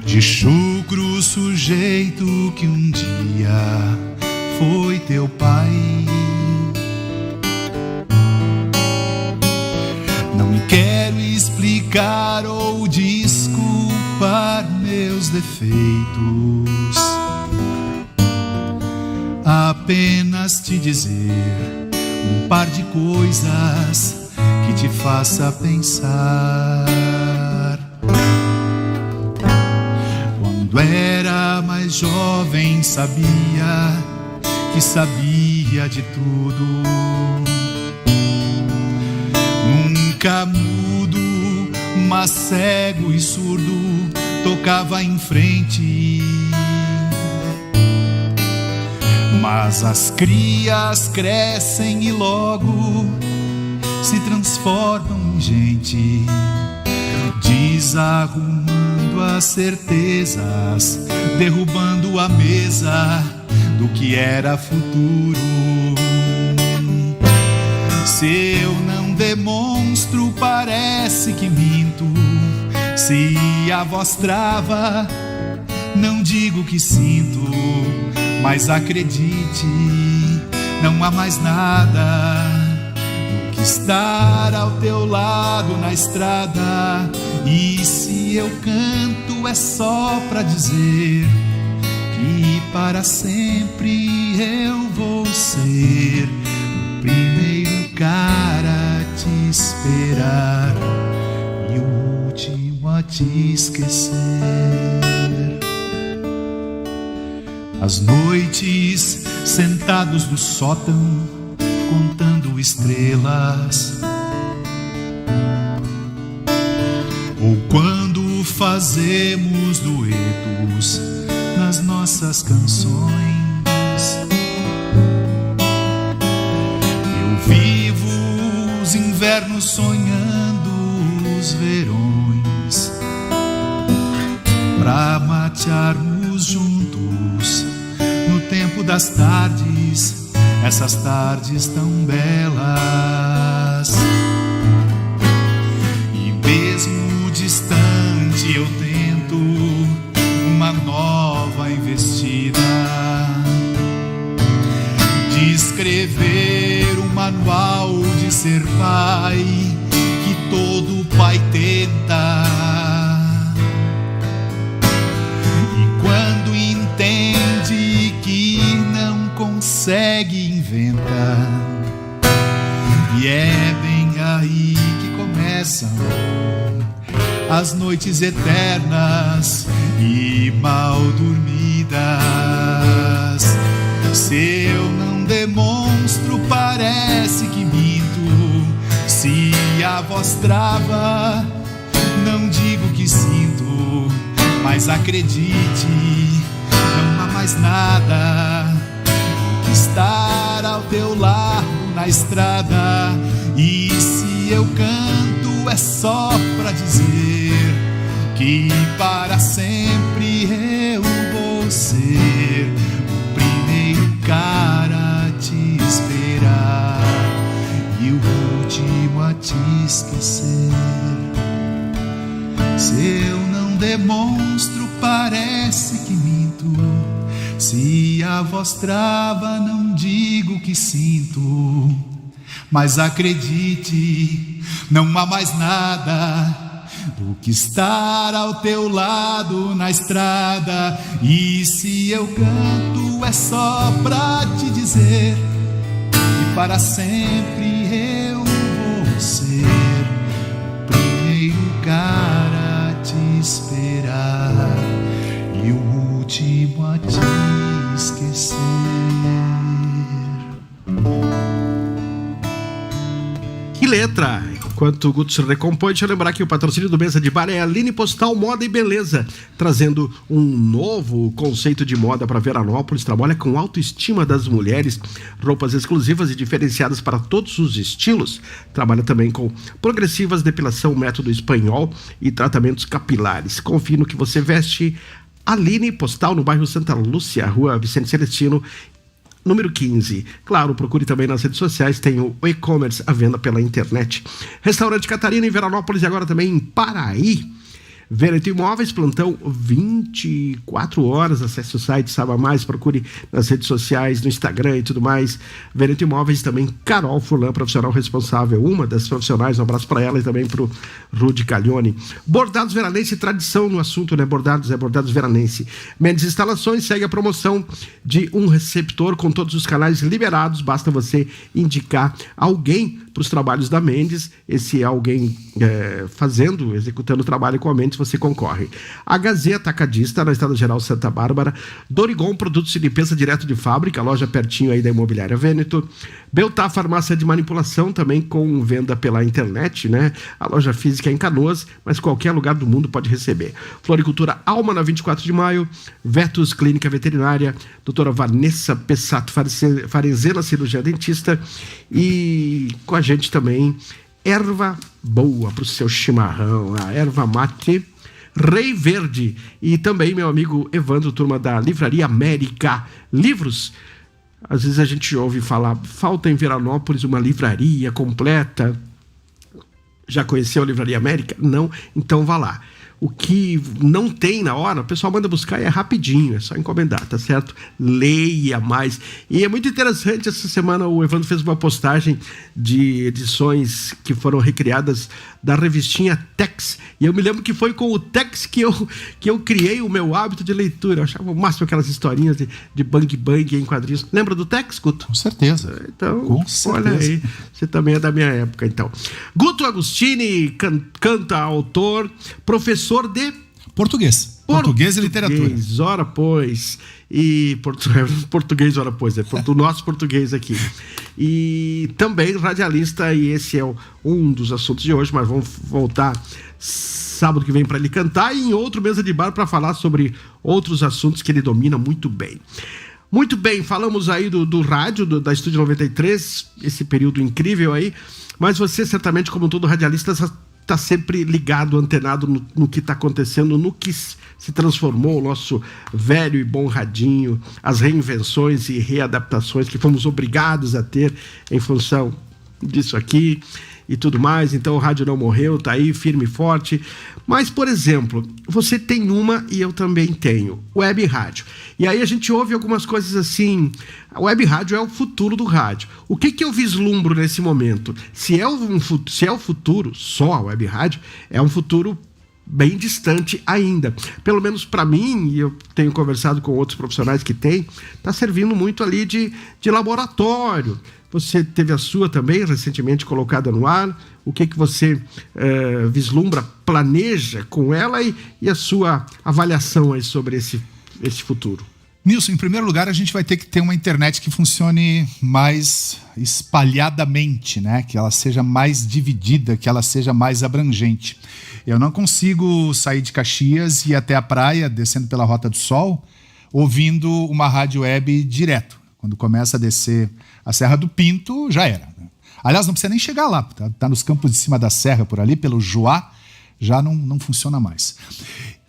S2: de chucro sujeito que um dia foi teu pai. Não quero explicar ou desculpar meus defeitos, apenas te dizer um par de coisas que te faça pensar. Quando era mais jovem sabia que sabia de tudo, nunca mudo, mas cego e surdo, tocava em frente. Mas as crias crescem e logo se transformam em gente, desarrumando as certezas, derrubando a mesa do que era futuro. Se eu não demonstro, parece que minto. Se a voz trava, não digo que sinto, mas acredite, não há mais nada do que estar ao teu lado na estrada. E se eu canto é só pra dizer que para sempre eu vou ser o primeiro cara a te esperar e o último a te esquecer. As noites sentados no sótão contando estrelas, ou quando fazemos duetos nas nossas canções, eu vivo os invernos sonhando os verões, pra matearmos juntos no tempo das tardes, essas tardes tão belas. E mesmo distante eu tento uma nova investida de escrever um manual de ser pai que todo pai tenta. E quando entende que não consegue, inventa. E é bem aí que começam as noites eternas e mal dormidas. Se eu não demonstro, parece que minto. Se a voz trava, não digo que sinto, mas acredite, não há mais nada do que estar ao teu lado na estrada. E se eu canto é só pra dizer que para sempre eu vou ser o primeiro cara a te esperar. parece que minto. Se a voz trava, não digo que sinto. Mas acredite, não há mais nada do que estar ao teu lado na estrada. E se eu canto é só pra te dizer que para sempre eu vou ser o primeiro cara a te esperar e o último a te esquecer.
S1: Que letra! Enquanto o Guto se recompõe, deixa eu lembrar que o patrocínio do Mesa de Bar é a Aline Postal Moda e Beleza, trazendo um novo conceito de moda para Veranópolis. Trabalha com autoestima das mulheres, roupas exclusivas e diferenciadas para todos os estilos. Trabalha também com progressivas, depilação, método espanhol e tratamentos capilares. Confie no que você veste. Aline Postal, no bairro Santa Lúcia, Rua Vicente Celestino, número 15. Claro, procure também nas redes sociais, tem o e-commerce à venda pela internet. Restaurante Catarina em Veranópolis e agora também em Paraí. Veneto Imóveis, plantão 24 horas. Acesse o site, saiba mais, procure nas redes sociais, no Instagram e tudo mais. Veneto Imóveis, também Carol Furlan, profissional responsável, uma das profissionais. Um abraço para ela e também para o Rudy Caglione. Bordados Veranense, tradição no assunto, né? Bordados é Bordados Veranense. Mendes Instalações segue a promoção de um receptor com todos os canais liberados. Basta você indicar alguém para os trabalhos da Mendes. Esse alguém executando o trabalho com a Mendes, você concorre. A Gazeta Atacadista, na Estrada Geral Santa Bárbara. Dorigon, produtos de limpeza direto de fábrica, loja pertinho aí da Imobiliária Vêneto. Beltá, farmácia de manipulação, também com venda pela internet, né? A loja física é em Canoas, mas qualquer lugar do mundo pode receber. Floricultura Alma, na 24 de maio. Vetus Clínica Veterinária, doutora Vanessa Pessato Farenzena, cirurgia dentista. E com a gente também, erva boa para o seu chimarrão, a erva mate Rei Verde. E também meu amigo Evandro, turma da Livraria América Livros. Às vezes a gente ouve falar, falta em Veranópolis uma livraria completa. Já conheceu a Livraria América? Não? Então vá lá. O que não tem na hora, o pessoal manda buscar e é rapidinho, é só encomendar, tá certo? Leia mais. E é muito interessante, essa semana o Evandro fez uma postagem de edições que foram recriadas da revistinha Tex. E eu me lembro que foi com o Tex que eu criei o meu hábito de leitura. Eu achava o máximo aquelas historinhas de bang bang em quadrinhos. Lembra do Tex, Guto?
S2: Com certeza.
S1: Então,
S2: com certeza.
S1: Olha aí, você também é da minha época, então. Guto Agostini, canta, autor, professor de
S2: português e literatura.
S1: Ora, pois. E português, ora, pois. É o nosso português aqui. E também radialista, e esse é um dos assuntos de hoje, mas vamos voltar sábado que vem para ele cantar e em outro Mesa de Bar para falar sobre outros assuntos que ele domina muito bem. Muito bem, falamos aí do rádio, da Estúdio 93, esse período incrível aí, mas você certamente, como todo radialista, está sempre ligado, antenado no que está acontecendo, no que se transformou o nosso velho e bom radinho, as reinvenções e readaptações que fomos obrigados a ter em função disso aqui e tudo mais. Então o rádio não morreu, tá aí firme e forte. Mas, por exemplo, você tem uma e eu também tenho, web rádio. E aí a gente ouve algumas coisas assim, a web rádio é o futuro do rádio. O que eu vislumbro nesse momento? Se é o futuro, só a web rádio, é um futuro bem distante ainda. Pelo menos para mim, e eu tenho conversado com outros profissionais que têm, está servindo muito ali de laboratório. Você teve a sua também recentemente colocada no ar. O que você vislumbra, planeja com ela e a sua avaliação aí sobre esse futuro?
S2: Nilson, em primeiro lugar, a gente vai ter que ter uma internet que funcione mais espalhadamente, né? Que ela seja mais dividida, que ela seja mais abrangente. Eu não consigo sair de Caxias e ir até a praia, descendo pela Rota do Sol, ouvindo uma rádio web direto. Quando começa a descer a Serra do Pinto, já era. Aliás, não precisa nem chegar lá. Tá nos campos de cima da serra, por ali, pelo Joá, já não funciona mais.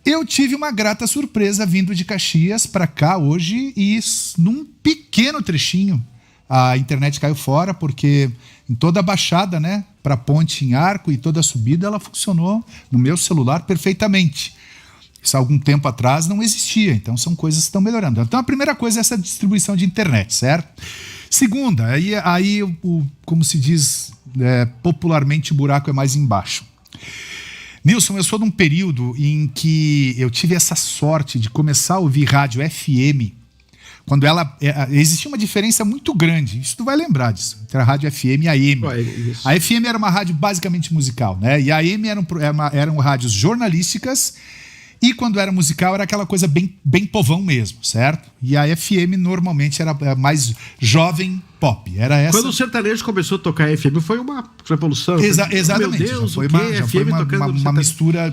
S2: Eu tive uma grata surpresa vindo de Caxias para cá hoje e num pequeno trechinho a internet caiu fora, porque em toda a baixada, né, para Ponte em Arco e toda a subida, ela funcionou no meu celular perfeitamente. Isso há algum tempo atrás não existia, então são coisas que estão melhorando. Então a primeira coisa é essa distribuição de internet, certo? Segunda, aí como se diz popularmente, o buraco é mais embaixo. Nilson, eu sou de um período em que eu tive essa sorte de começar a ouvir rádio FM, quando existia uma diferença muito grande, isso tu vai lembrar disso, entre a rádio FM e a AM. A FM era uma rádio basicamente musical, né? E a AM eram rádios jornalísticas, e quando era musical era aquela coisa bem povão mesmo, certo? E a FM normalmente era mais jovem pop. Era essa.
S1: Quando o sertanejo começou a tocar FM foi uma revolução.
S2: Exatamente.
S1: Meu Deus,
S2: já foi uma mistura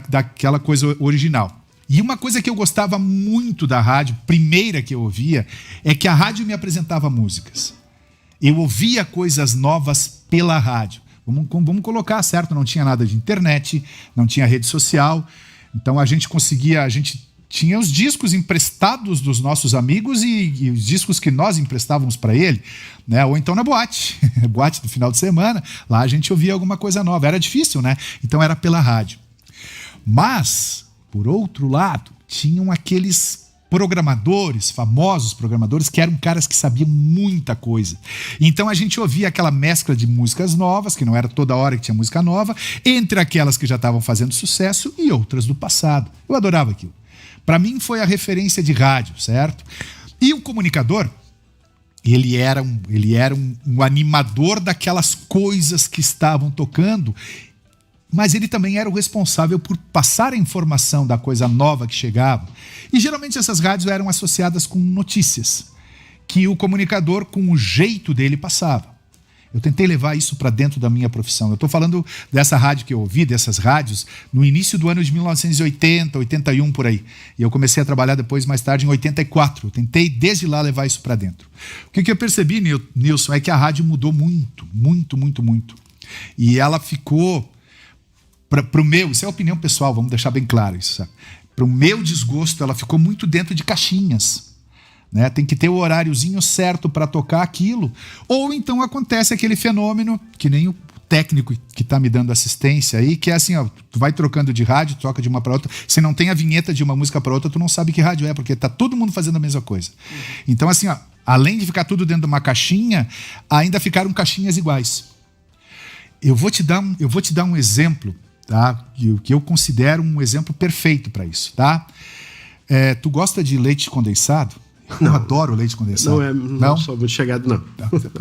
S2: daquela coisa original. E uma coisa que eu gostava muito da rádio, primeira que eu ouvia, é que a rádio me apresentava músicas. Eu ouvia coisas novas pela rádio. Vamos colocar, certo? Não tinha nada de internet, não tinha rede social. Então a gente tinha os discos emprestados dos nossos amigos e os discos que nós emprestávamos para ele, né? Ou então na boate do final de semana, lá a gente ouvia alguma coisa nova. Era difícil, né? Então era pela rádio. Mas, por outro lado, tinham aqueles famosos programadores, que eram caras que sabiam muita coisa. Então a gente ouvia aquela mescla de músicas novas, que não era toda hora que tinha música nova, entre aquelas que já estavam fazendo sucesso e outras do passado. Eu adorava aquilo. Para mim foi a referência de rádio, certo? E o comunicador, ele era um animador daquelas coisas que estavam tocando, mas ele também era o responsável por passar a informação da coisa nova que chegava. E geralmente essas rádios eram associadas com notícias, que o comunicador, com o jeito dele, passava. Eu tentei levar isso para dentro da minha profissão. Eu estou falando dessa rádio que eu ouvi, dessas rádios, no início do ano de 1980, 81, por aí. E eu comecei a trabalhar depois, mais tarde, em 84. Eu tentei, desde lá, levar isso para dentro. O que eu percebi, Nilson, é que a rádio mudou muito, muito, muito, muito. E ela ficou... Para o meu, isso é opinião pessoal, vamos deixar bem claro isso. Para o meu desgosto, ela ficou muito dentro de caixinhas. Né? Tem que ter o horáriozinho certo para tocar aquilo. Ou então acontece aquele fenômeno, que nem o técnico que está me dando assistência aí, que é assim, ó, tu vai trocando de rádio, troca de uma para outra, se não tem a vinheta de uma música para outra, tu não sabe que rádio é, porque tá todo mundo fazendo a mesma coisa. Então assim, ó, além de ficar tudo dentro de uma caixinha, ainda ficaram caixinhas iguais. Eu vou te dar um exemplo, tá? Que eu considero um exemplo perfeito para isso, tá? Tu gosta de leite condensado? Eu adoro leite condensado.
S1: Não sou muito chegado, não.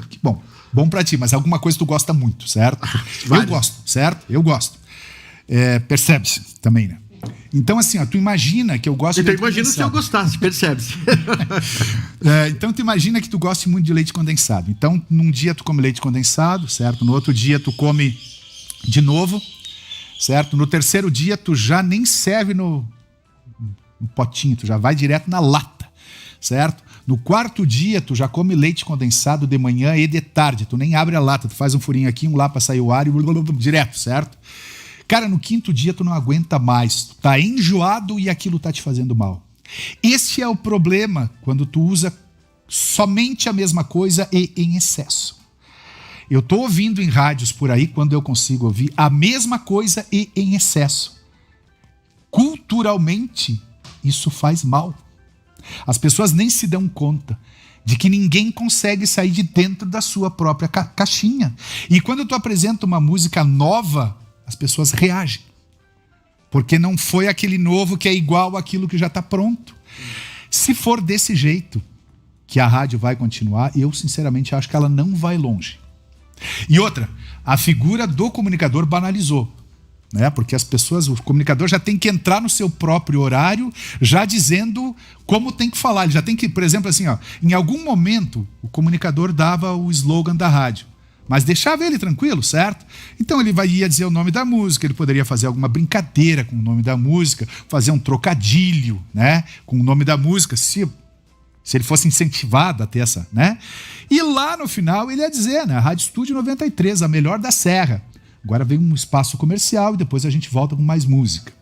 S2: Que bom para ti, mas alguma coisa tu gosta muito, certo? Eu gosto, certo? Eu gosto. Percebe-se também, né? Então, assim, ó, tu imagina que eu gosto de leite condensado.
S1: Imagina se eu gostasse, percebe-se.
S2: Então, tu imagina que tu goste muito de leite condensado. Então, num dia tu come leite condensado, certo? No outro dia tu come de novo, certo? No terceiro dia tu já nem serve no potinho, tu já vai direto na lata, certo? No quarto dia tu já come leite condensado de manhã e de tarde, tu nem abre a lata, tu faz um furinho aqui, um lá para sair o ar e direto, certo? Cara, no quinto dia tu não aguenta mais, tu tá enjoado e aquilo tá te fazendo mal. Esse é o problema quando tu usa somente a mesma coisa e em excesso. Eu tô ouvindo em rádios por aí, quando eu consigo ouvir a mesma coisa e em excesso. Culturalmente, isso faz mal. As pessoas nem se dão conta de que ninguém consegue sair de dentro da sua própria caixinha. E quando tu apresenta uma música nova, as pessoas reagem. Porque não foi aquele novo que é igual àquilo que já está pronto. Se for desse jeito que a rádio vai continuar, eu sinceramente acho que ela não vai longe. E outra, a figura do comunicador banalizou. Né? Porque as pessoas, o comunicador já tem que entrar no seu próprio horário, já dizendo como tem que falar. Ele já tem que, por exemplo, assim, ó, em algum momento o comunicador dava o slogan da rádio, mas deixava ele tranquilo, certo? Então ele ia dizer o nome da música, ele poderia fazer alguma brincadeira com o nome da música, fazer um trocadilho, né, com o nome da música, se ele fosse incentivado a ter essa, né? E lá no final ele ia dizer, né, Rádio Estúdio 93, a melhor da Serra. Agora vem um espaço comercial e depois a gente volta com mais música.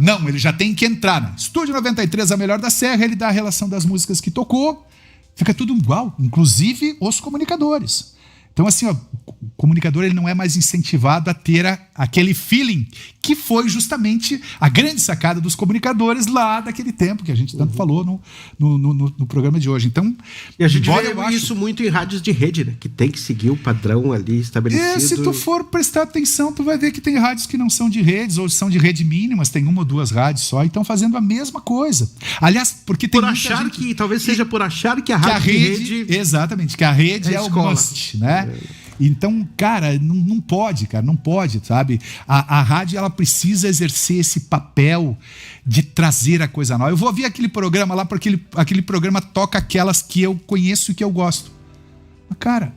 S2: Não, ele já tem que entrar, né? Estúdio 93, a melhor da Serra, ele dá a relação das músicas que tocou, fica tudo igual, inclusive os comunicadores. Então, assim, ó, o comunicador ele não é mais incentivado a ter aquele feeling que foi justamente a grande sacada dos comunicadores lá daquele tempo que a gente tanto falou no programa de hoje. Então,
S1: e a gente vê isso muito em rádios de rede, né? Que tem que seguir o padrão ali estabelecido.
S2: Se tu for prestar atenção, tu vai ver que tem rádios que não são de redes ou são de rede mínimas, tem 1 ou 2 rádios só e estão fazendo a mesma coisa. Aliás, porque tem
S1: talvez seja por achar que a rádio de rede...
S2: Exatamente, que a rede é o must, né? Então, cara, não pode, sabe? A rádio, ela precisa exercer esse papel de trazer a coisa nova. Eu vou ouvir aquele programa lá, porque aquele programa toca aquelas que eu conheço e que eu gosto. Mas, cara,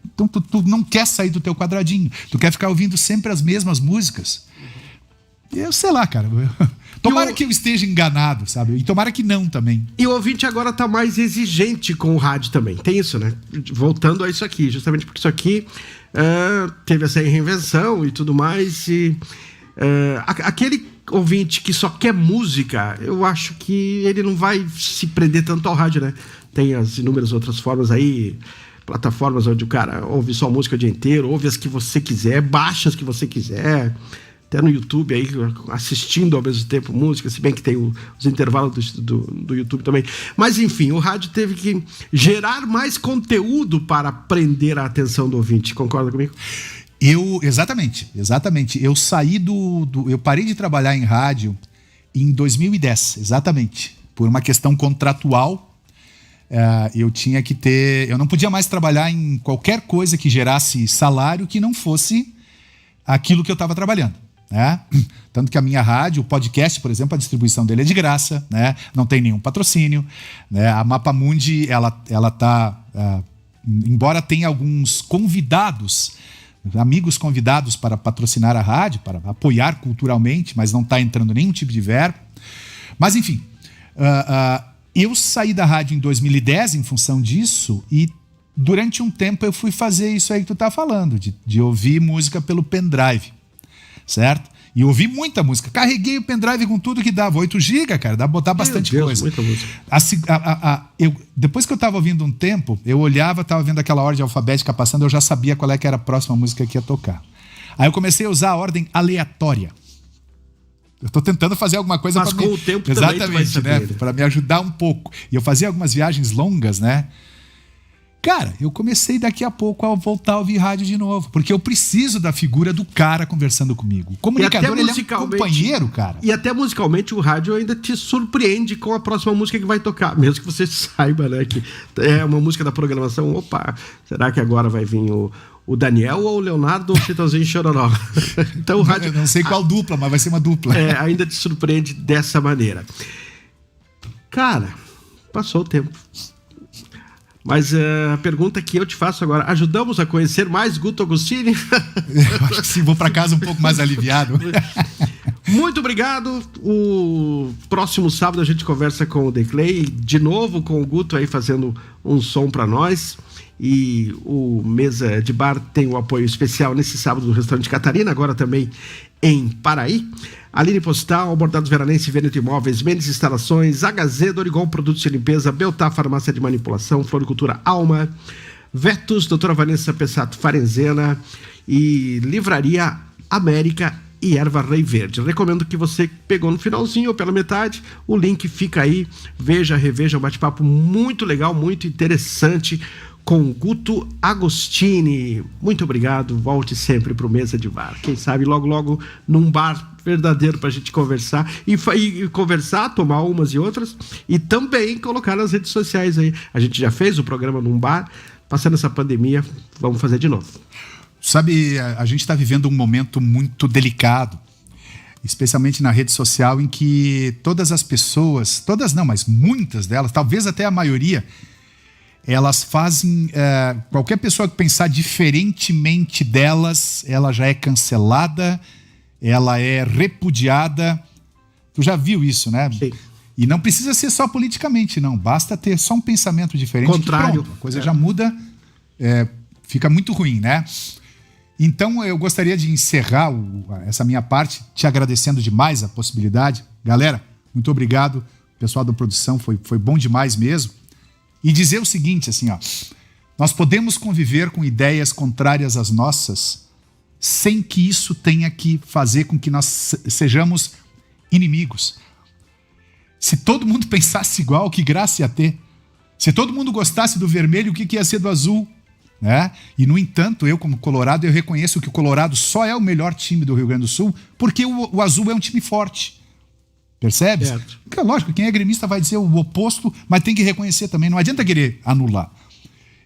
S2: então tu não quer sair do teu quadradinho. Tu quer ficar ouvindo sempre as mesmas músicas. Eu sei lá, cara. Tomara que eu esteja enganado, sabe? E tomara que não também.
S1: E o ouvinte agora tá mais exigente com o rádio também. Tem isso, né? Voltando a isso aqui, justamente porque isso aqui teve essa reinvenção e tudo mais. E aquele ouvinte que só quer música, eu acho que ele não vai se prender tanto ao rádio, né? Tem as inúmeras outras formas aí, plataformas onde o cara ouve só música o dia inteiro, ouve as que você quiser, baixa as que você quiser. Até no YouTube aí, assistindo ao mesmo tempo música, se bem que tem os intervalos do YouTube também. Mas enfim, o rádio teve que gerar mais conteúdo para prender a atenção do ouvinte. Concorda comigo?
S2: Exatamente. Eu saí eu parei de trabalhar em rádio em 2010, exatamente. Por uma questão contratual, eu tinha que eu não podia mais trabalhar em qualquer coisa que gerasse salário que não fosse aquilo que eu estava trabalhando. Né? Tanto que a minha rádio, o podcast, por exemplo, a distribuição dele é de graça, né? Não tem nenhum patrocínio, né? A Mapamundi, ela tá, embora tenha alguns convidados, amigos convidados para patrocinar a rádio, para apoiar culturalmente, mas não está entrando nenhum tipo de verba. Mas enfim, eu saí da rádio em 2010 em função disso e durante um tempo eu fui fazer isso aí que tu tá falando, de ouvir música pelo pendrive. Certo? E ouvi muita música. Carreguei o pendrive com tudo que dava. 8 GB, cara, dá pra botar bastante coisa.
S1: Muita música.
S2: Depois que eu tava ouvindo um tempo, eu olhava, tava vendo aquela ordem alfabética passando, eu já sabia qual é que era a próxima música que ia tocar. Aí eu comecei a usar a ordem aleatória. Eu tô tentando fazer alguma coisa
S1: para
S2: mim.
S1: O tempo
S2: exatamente,
S1: também tu vai saber,
S2: né? Para me ajudar um pouco. E eu fazia algumas viagens longas, né? Cara, eu comecei daqui a pouco a voltar a ouvir rádio de novo, porque eu preciso da figura do cara conversando comigo. O comunicador, ele é um companheiro, cara.
S1: E até musicalmente o rádio ainda te surpreende com a próxima música que vai tocar, mesmo que você saiba, né, que é uma música da programação. Opa, será que agora vai vir o Daniel ou o Leonardo ou o Chitãozinho Chororó? Então o rádio...
S2: Eu não sei qual dupla, mas vai ser uma dupla.
S1: Ainda te surpreende dessa maneira. Cara, passou o tempo. Mas a pergunta que eu te faço agora, ajudamos a conhecer mais Guto Agostini?
S2: Eu acho que sim, vou para casa um pouco mais aliviado.
S1: Muito obrigado. O próximo sábado a gente conversa com o The Clay, de novo com o Guto aí fazendo um som para nós. E o Mesa de Bar tem o apoio especial nesse sábado do Restaurante Catarina, agora também em Paraí. Aline Postal, Bordados Veranense, Veneto Imóveis, Mendes Instalações, HZ, Dorigol Produtos de Limpeza, Beltá Farmácia de Manipulação, Floricultura Alma, Vetus, Doutora Vanessa Pessato Farenzena e Livraria América e Erva Rei Verde. Recomendo que você pegou no finalzinho ou pela metade, o link fica aí, reveja, um bate-papo muito legal, muito interessante com Guto Agostini. Muito obrigado, volte sempre pro Mesa de Bar. Quem sabe logo num bar verdadeiro pra gente conversar e conversar, tomar umas e outras e também colocar nas redes sociais aí. A gente já fez o programa num bar, passando essa pandemia, vamos fazer de novo.
S2: Sabe, a gente está vivendo um momento muito delicado, especialmente na rede social, em que todas as pessoas, todas não, mas muitas delas, talvez até a maioria, elas fazem... qualquer pessoa que pensar diferentemente delas, ela já é cancelada, ela é repudiada. Tu já viu isso, né?
S1: Sim.
S2: E não precisa ser só politicamente, não. Basta ter só um pensamento diferente.
S1: Contrário.
S2: Pronto, a coisa já muda, fica muito ruim, né? Então eu gostaria de encerrar essa minha parte te agradecendo demais a possibilidade. Galera, muito obrigado. Pessoal da produção, foi bom demais mesmo. E dizer o seguinte, assim, ó, Nós podemos conviver com ideias contrárias às nossas sem que isso tenha que fazer com que nós sejamos inimigos. Se todo mundo pensasse igual, que graça ia ter? Se todo mundo gostasse do vermelho, o que ia ser do azul? Né? E, no entanto, eu como colorado, eu reconheço que o Colorado só é o melhor time do Rio Grande do Sul porque o azul é um time forte. Percebe? Porque, lógico, quem é gremista vai dizer o oposto, mas tem que reconhecer também. Não adianta querer anular.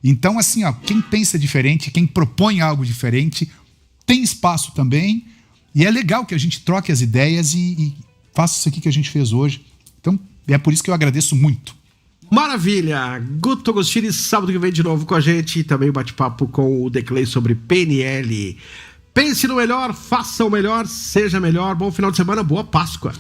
S2: Então, assim, ó, quem pensa diferente, quem propõe algo diferente, tem espaço também. E é legal que a gente troque as ideias e faça isso aqui que a gente fez hoje. Então, é por isso que eu agradeço muito.
S1: Maravilha! Guto Agostini, sábado que vem de novo com a gente e também bate-papo com o Declay sobre PNL. Pense no melhor, faça o melhor, seja melhor. Bom final de semana, boa Páscoa!